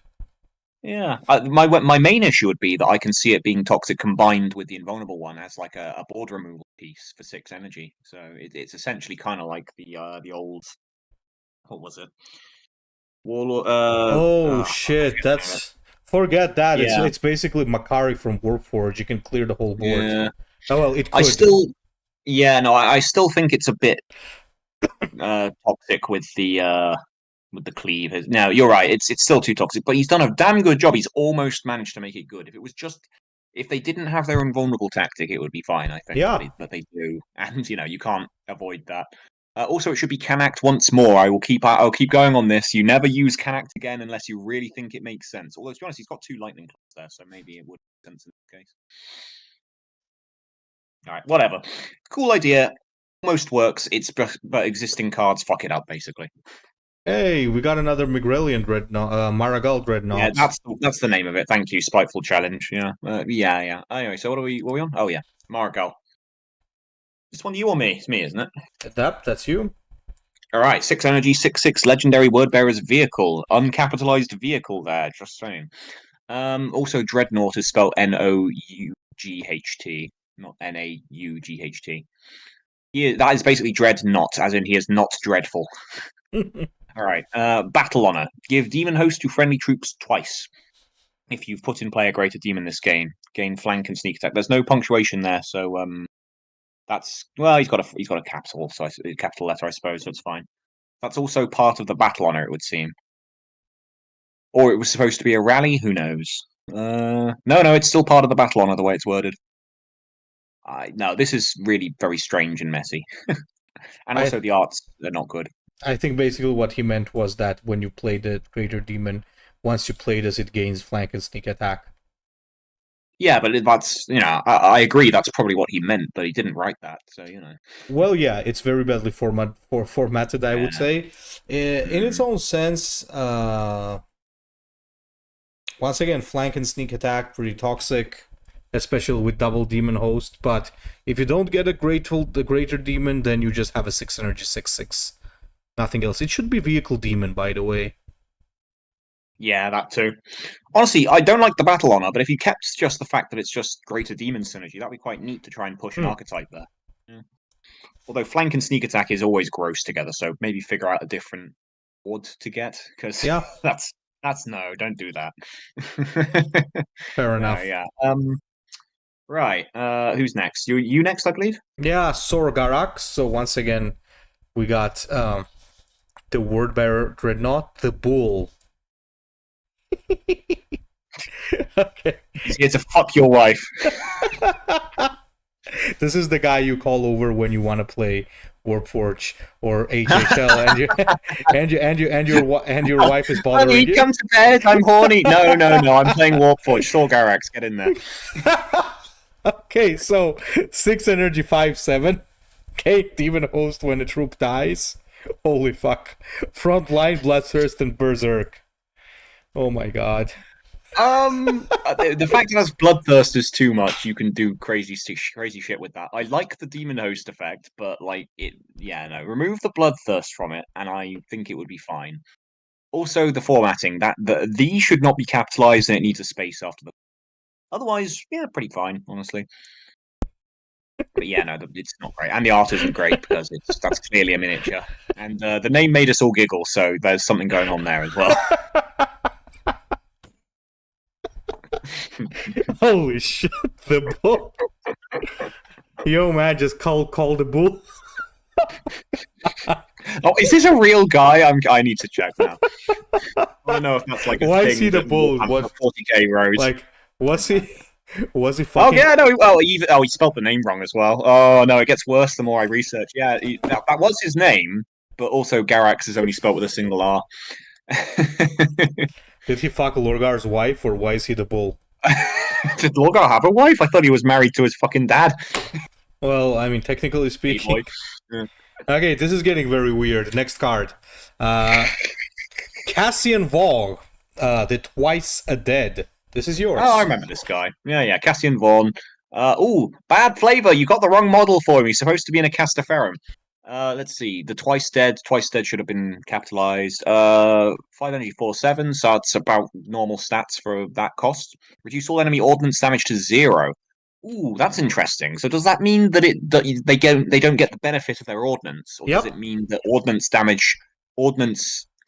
Yeah, my main issue would be that I can see it being toxic combined with the invulnerable one as like a board removal piece for 6 energy. So it's essentially kind of like the old, what was it? Warlord. Shit! Forget that. Yeah. It's basically Makari from Warforged. You can clear the whole board. Yeah. Oh well, it could. I still think it's a bit toxic with the cleave. No, you're right. It's still too toxic, but he's done a damn good job. He's almost managed to make it good. If they didn't have their invulnerable tactic, it would be fine, I think. Yeah. But they do, and you can't avoid that. Also, it should be can act once more. I'll keep going on this. You never use can act again unless you really think it makes sense. Although, to be honest, he's got 2 lightning clubs there, so maybe it would make sense in this case. All right, whatever. Cool idea. Almost works. It's but existing cards fuck it up, basically. Hey, we got another Migrelian Dreadnought, Marigal Dreadnought. Yeah, that's the name of it. Thank you, Spiteful Challenge. Yeah, yeah. Anyway, so what are we on? Oh yeah, Marigal. This one, you or me? It's me, isn't it? That's you. All right, 6 energy, 6/6 legendary Wordbearer's vehicle, uncapitalized vehicle. There, just saying. Also, Dreadnought is spelled Nought, not Naught. That is basically Dreadnought, as in he is not dreadful. All right. Battle Honor. Give Demon Host to friendly troops twice. If you've put in play a greater demon this game, gain flank and sneak attack. There's no punctuation there, so that's he's got a capital, so capital letter, I suppose. So it's fine. That's also part of the Battle Honor, it would seem. Or it was supposed to be a rally. Who knows? No, it's still part of the Battle Honor the way it's worded. No, this is really very strange and messy, and also the arts are not good. I think basically what he meant was that when you play the greater demon, once you play this, it gains flank and sneak attack. Yeah, but that's, I agree that's probably what he meant, but he didn't write that, so, Well, yeah, it's very badly formatted, I would say. In its own sense, once again, flank and sneak attack, pretty toxic, especially with double demon host, but if you don't get the greater demon, then you just have a 6 energy 6/6. Nothing else. It should be vehicle demon, by the way. Yeah, that too. Honestly, I don't like the battle honor, but if you kept just the fact that it's just greater demon synergy, that'd be quite neat to try and push an archetype there. Yeah. Although flank and sneak attack is always gross together, so maybe figure out a different wood to get, because Yeah, that's no, don't do that. fair enough. Yeah. Right. Who's next? You next, I believe. Yeah, Sorgarak. So once again, we got the word bearer Dreadnought, the bull. Okay. He's here to fuck your wife. This is the guy you call over when you want to play Warforge or HHL, and your wife is bothering Honey, you. come to bed. I'm horny. No. I'm playing Warforge. Sorgarax, get in there. Okay, so 6 energy 5/7. Okay, demon host when a troop dies. Holy fuck! Frontline, Bloodthirst, and Berserk. Oh my god. The fact that that's Bloodthirst is too much. You can do crazy shit with that. I like the demon host effect, but remove the Bloodthirst from it, and I think it would be fine. Also, the formatting that the should not be capitalized, and it needs a space after the. Otherwise, yeah, pretty fine, honestly. But yeah, no, it's not great, and the art isn't great because that's clearly a miniature, and the name made us all giggle, so there's something going on there as well. Holy shit, the bull. Yo, man, just call the bull. Oh, is this a real guy? I need to check now. I don't know if that's like a Why thing. is he the bull? What 40k rows? Like, was he fucking? Oh yeah, no. Well, he spelled the name wrong as well. Oh no, it gets worse the more I research. Yeah, that was his name, but also Garax is only spelled with a single R. Did he fuck Lorgar's wife, or why is he the bull? Did Lhorke have a wife? I thought he was married to his fucking dad. Well, I mean, technically speaking. Yeah. Okay, this is getting very weird. Next card. Cassian Vaughn, the Twice a Dead. This is yours. Oh, I remember this guy. Yeah, Cassian Vaughn. Bad flavor. You got the wrong model for him. He's supposed to be in a Castaferum. Let's see. The Twice Dead should have been capitalized. 5 energy 4/7, so it's about normal stats for that cost. Reduce all enemy ordnance damage to 0. Ooh, that's interesting. So does that mean that they don't get the benefit of their ordnance, or does it mean that ordnance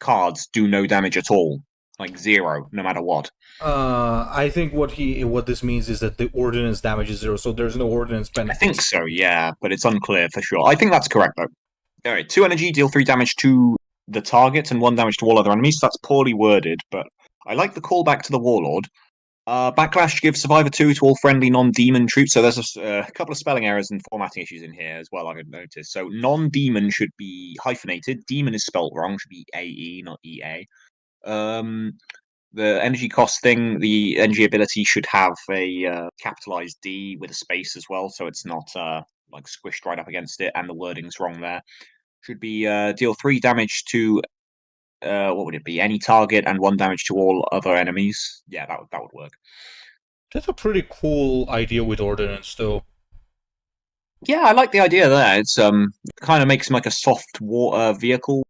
cards do no damage at all, like 0, no matter what? I think what this means is that the ordnance damage is 0, so there's no ordnance benefit. I think so, yeah, but it's unclear for sure. I think that's correct though. All right, 2 energy, deal 3 damage to the target and 1 damage to all other enemies. So that's poorly worded, but I like the callback to the Warlord. Backlash gives Survivor 2 to all friendly non-demon troops. So there's a couple of spelling errors and formatting issues in here as well, I've noticed. So non-demon should be hyphenated. Demon is spelt wrong, should be AE, not EA. The energy cost thing, the energy ability should have a capitalized D with a space as well, so it's not like squished right up against it, and the wording's wrong there. Should be deal 3 damage to what would it be? Any target, and 1 damage to all other enemies. Yeah, that would work. That's a pretty cool idea with ordnance, though. Yeah, I like the idea there. It's kind of makes him like a soft water vehicle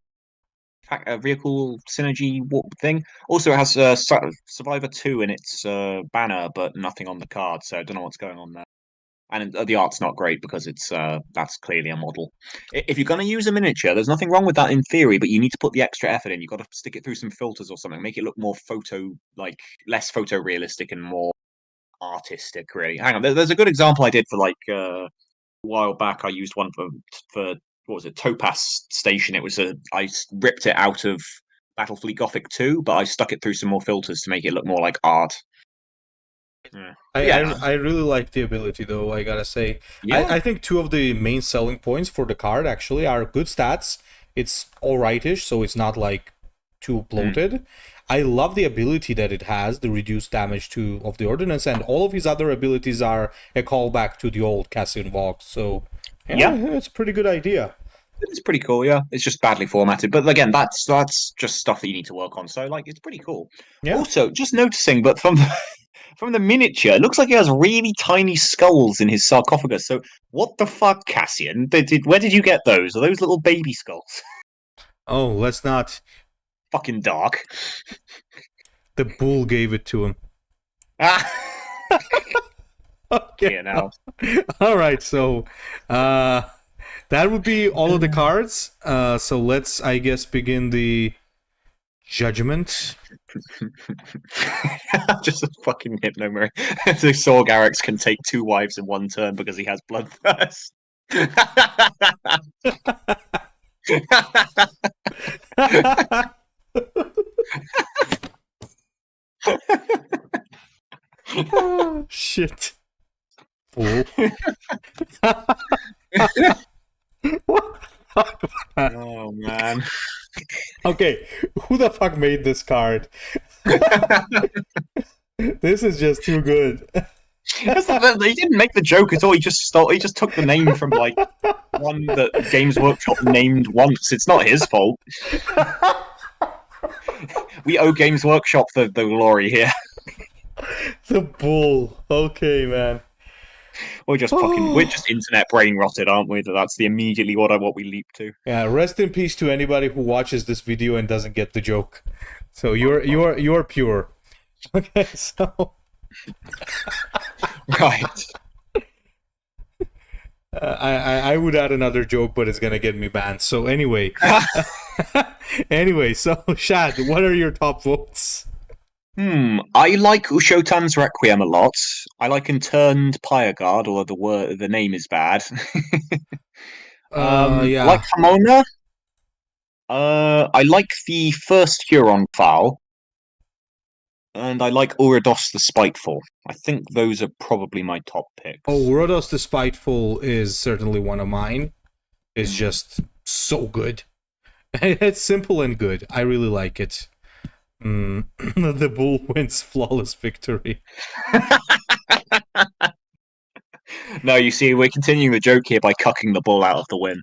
synergy thing. Also, it has Survivor 2 in its banner, but nothing on the card, so I don't know what's going on there. And the art's not great because it's that's clearly a model. If you're going to use a miniature, there's nothing wrong with that in theory, but you need to put the extra effort in. You've got to stick it through some filters or something, make it look more less photorealistic and more artistic, really. Hang on, there's a good example I did for a while back. I used one for what was it, Topaz Station. I ripped it out of Battlefleet Gothic 2, but I stuck it through some more filters to make it look more like art. Yeah. I really like the ability, though, I gotta say. Yeah. I think 2 of the main selling points for the card actually are good stats. It's alrightish, so it's not like too bloated. I love the ability that it has, the reduced damage of the ordnance, and all of his other abilities are a callback to the old Cassian Vox. So yeah, Yeah, it's a pretty good idea. it's pretty cool. Yeah, it's just badly formatted, but again, that's just stuff that you need to work on. So like, it's pretty cool. Yeah. Also, just noticing, but from from the miniature, it looks like he has really tiny skulls in his sarcophagus. So what the fuck, Cassian? Where did you get those? Are those little baby skulls? Oh, let's not. Fucking dark. The bull gave it to him. Ah, Okay. yeah, now. All right. So, that would be all of the cards. So let's, I guess, begin the judgment. Just a fucking hypnomer. So Saw Garrix can take 2 wives in 1 turn because he has bloodthirst. Shit. Bull. What the fuck, man? Oh man. Okay, who the fuck made this card? This is just too good. He didn't make the joke at all. He just took the name from like one that Games Workshop named once. It's not his fault. We owe Games Workshop the glory here. The bull. Okay, man. We're just internet brain rotted, aren't we? That's immediately what we leap to. Yeah, rest in peace to anybody who watches this video and doesn't get the joke. So you're pure. Okay, so Right. I would add another joke, but it's gonna get me banned. So anyway, so Shad, what are your top votes? I like Ushotan's Requiem a lot. I like Interned Pyre Guard, although the name is bad. Yeah. I like Hamonah. I like the first Huron-Fal. And I like Urados the Spiteful. I think those are probably my top picks. Oh, Urados the Spiteful is certainly one of mine. It's just so good. It's simple and good. I really like it. The bull wins flawless victory. No, you see, we're continuing the joke here by cucking the bull out of the win.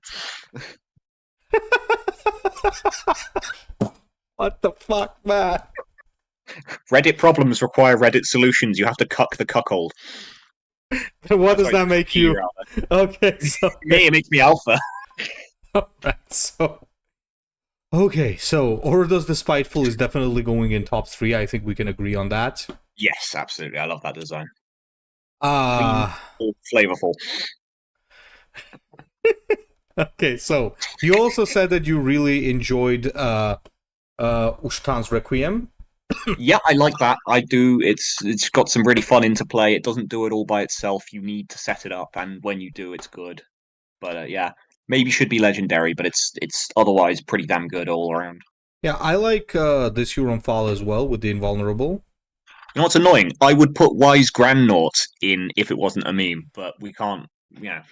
What the fuck, man? Reddit problems require Reddit solutions. You have to cuck the cuckold. What does that make you? Okay, so me, it makes me alpha. Alright, so okay, so Urados the Spiteful is definitely going in top 3. I think we can agree on that. Yes, absolutely. I love that design. Flavorful. Okay, so you also said that you really enjoyed Ushtan's Requiem. Yeah, I like that. I do. It's got some really fun interplay. It doesn't do it all by itself. You need to set it up, and when you do, it's good. But yeah, maybe should be legendary, but it's otherwise pretty damn good all around. Yeah, I like this Huron-Fal as well with the Invulnerable. You know what's annoying? I would put Wise Dreadnought in if it wasn't a meme, but we can't. Yeah.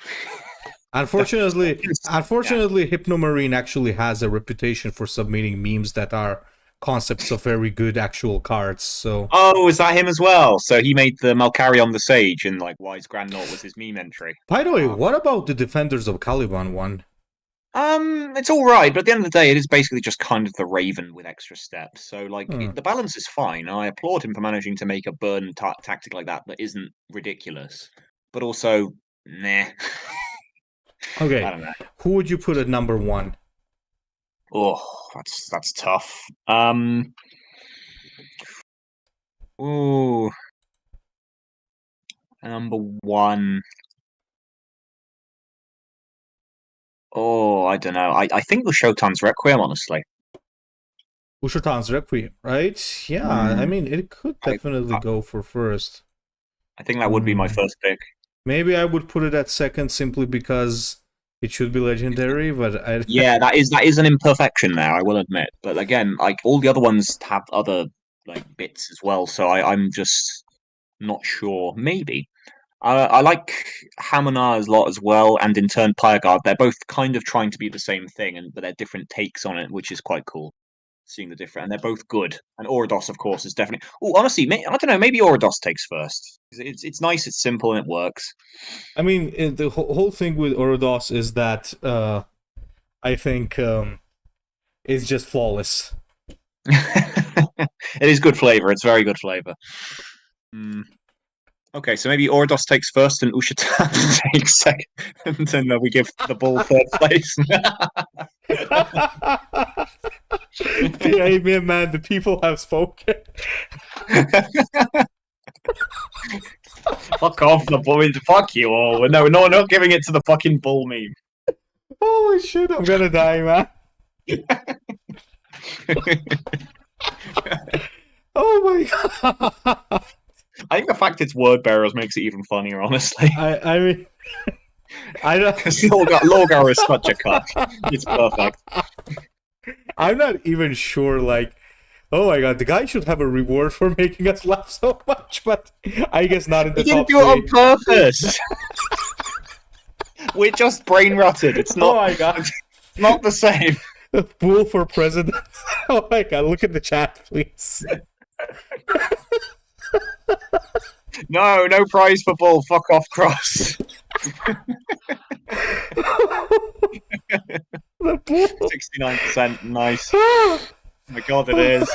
Unfortunately, Hypnomarine actually has a reputation for submitting memes that are concepts of very good actual cards. So oh, is that him as well? So he made the Malcharion the Sage, and like Wise Dreadnought was his meme entry. By the way, what about the Defenders of Caliban one? It's all right, but at the end of the day, it is basically just kind of the Raven with extra steps. So like the balance is fine. I applaud him for managing to make a burn tactic like that isn't ridiculous, but also nah. Okay, I don't know. Who would you put at number 1? Oh, that's tough. Ooh, number 1. Oh, I don't know. I think the Shotan's Requiem, honestly. Ushotan's Requiem, right? Yeah, I mean, it could definitely go for first. I think that would be my first pick. Maybe I would put it at second simply because it should be legendary, but yeah, that is an imperfection there, I will admit. But again, like all the other ones have other like bits as well, so I'm just not sure. Maybe. I like Hamonah a lot as well, and Interned Pyre Guard. They're both kind of trying to be the same thing, but they're different takes on it, which is quite cool. seeing the difference, and they're both good. And Orados, of course, is definitely. Oh, honestly, I don't know. Maybe Orados takes first. It's nice, it's simple, and it works. I mean, the whole thing with Orados is that I think it's just flawless. It is good flavor. It's very good flavor. Okay, so maybe Orados takes first and Ushatan takes second, and then we give the bull third place. Amen, man. The people have spoken. Fuck off the bull. Fuck you all. No, we're not giving it to the fucking bull meme. Holy shit, I'm gonna die, man. Oh my god. I think the fact it's word bearers makes it even funnier, honestly. I mean, I don't. Lhorke is such a cunt. It's perfect. I'm not even sure, like, oh my god, the guy should have a reward for making us laugh so much, but I guess not in the top three. He didn't do it on purpose. We're just brain rotted. It's not. Oh my god. It's not the same. Bull for president. Oh my god, look at the chat, please. No prize for bull. Fuck off, Cross. The bull. 69%. Nice. Oh my god, it is.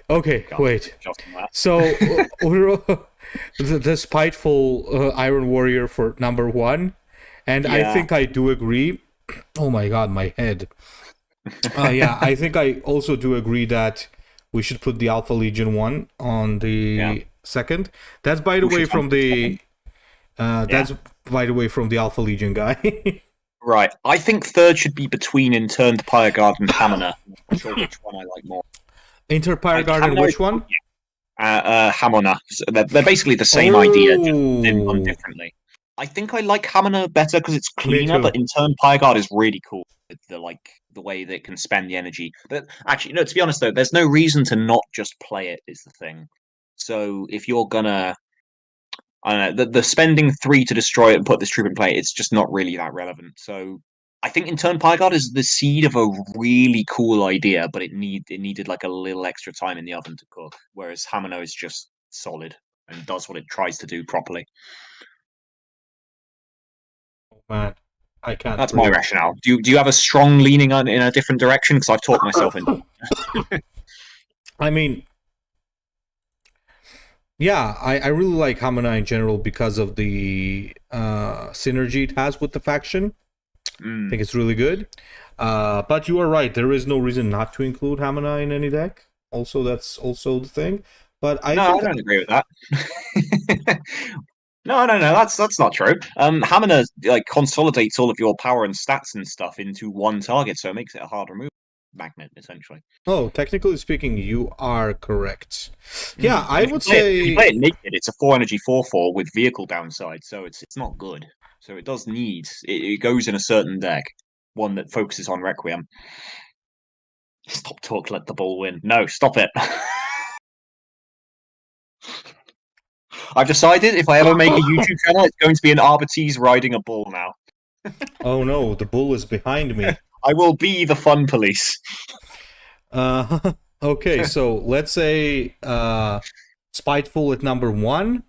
Okay, wait. So, the spiteful Iron Warrior for number 1, and yeah. I think I do agree. Oh my god, my head. Yeah, I think I also do agree that we should put the Alpha Legion 1 on the second. That's by the way from the Alpha Legion guy. Right. I think third should be between Interned Pyre Guard and Hamonah. I'm not sure which one I like more. Interned Pyre Guard and which one? Hamonah. So they're basically the same idea, just done differently. I think I like Hamonah better because it's cleaner, but Interned Pyre Guard is really cool. The way that it can spend the energy. But actually, no, to be honest though, there's no reason to not just play it is the thing. So if you're gonna I don't know, the spending 3 to destroy it and put this troop in play, it's just not really that relevant. So I think Interned Pyre Guard is the seed of a really cool idea, but it needed like a little extra time in the oven to cook. Whereas Hamonah is just solid and does what it tries to do properly. Oh man, I can't. That's my rationale. Do you have a strong leaning in a different direction? Because I've talked myself into. I mean, yeah, I really like Hamonah in general because of the synergy it has with the faction. I think it's really good. But you are right. There is no reason not to include Hamonah in any deck. Also, that's also the thing. But I don't agree with that. No. That's not true. Hamonah consolidates all of your power and stats and stuff into one target, so it makes it a hard remove magnet essentially. Oh, technically speaking, you are correct. Yeah, I would say if you play it naked, it's a 4 energy 4/4 with vehicle downside, so it's not good. So it does need it goes in a certain deck, one that focuses on Requiem. Stop talk, let the bull win. No, stop it. I've decided if I ever make a YouTube channel, it's going to be an Arbites riding a bull now. Oh no, the bull is behind me. I will be the fun police. Okay, so let's say Spiteful at number 1,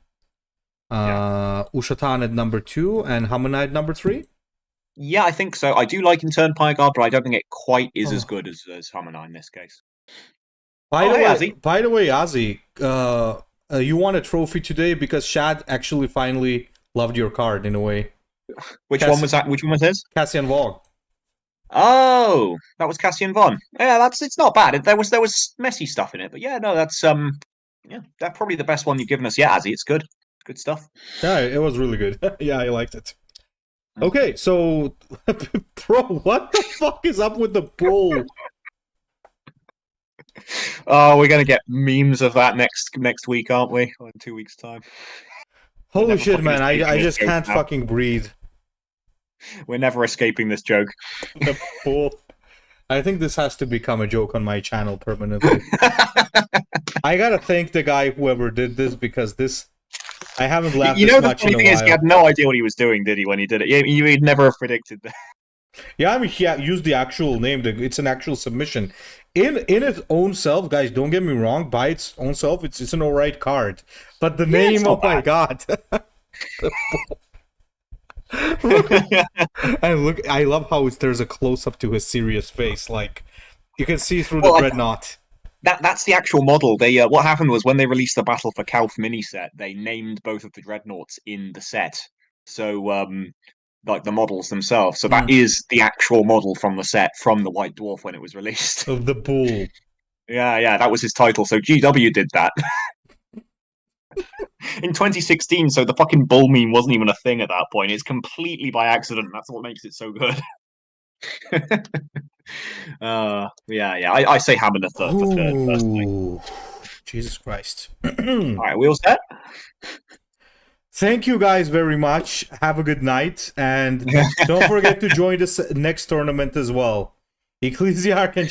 Ushatan at number 2, and Hamonah at number 3? Yeah, I think so. I do like Interned Pyre Guard, but I don't think it quite is as good as Hamonah in this case. By the way, Ozzy, you won a trophy today because Shad actually finally loved your card in a way. Which one was that? Which one was his? Cassian Vaughn. Oh, that was Cassian Vaughn. Yeah, it's not bad. There was messy stuff in it, but yeah, no, that's that's probably the best one you've given us yet, Azzy. It's good. Good stuff. Yeah, it was really good. Yeah, I liked it. Okay, so bro, what the fuck is up with the bull? Oh, we're gonna get memes of that next week, aren't we? Or in 2 weeks' time. Holy shit, man! I just can't fucking breathe. We're never escaping this joke. The bull. I think this has to become a joke on my channel permanently. I gotta thank the guy whoever did this because I haven't laughed this much in a while. He had no idea what he was doing, did he? When he did it, you'd never have predicted that. Yeah, I mean, he used the actual name. It's an actual submission. In its own self, guys, don't get me wrong. By its own self, it's an alright card. But the Yeah, it's name, not oh my god! And look, I love how there's a close up to his serious face. Like you can see through the Well, dreadnought. that's the actual model. They what happened was when they released the Battle for Calth mini set, they named both of the dreadnoughts in the set. So like the models themselves. So that is the actual model from the set from the White Dwarf when it was released. Of the bull. Yeah, that was his title. So GW did that. In 2016, so the fucking bull meme wasn't even a thing at that point. It's completely by accident. That's what makes it so good. Yeah. I say Hamonah for third personally. Ooh, Jesus Christ. All right, we all set? Thank you guys very much. Have a good night. And don't forget to join this next tournament as well. Ecclesiarch and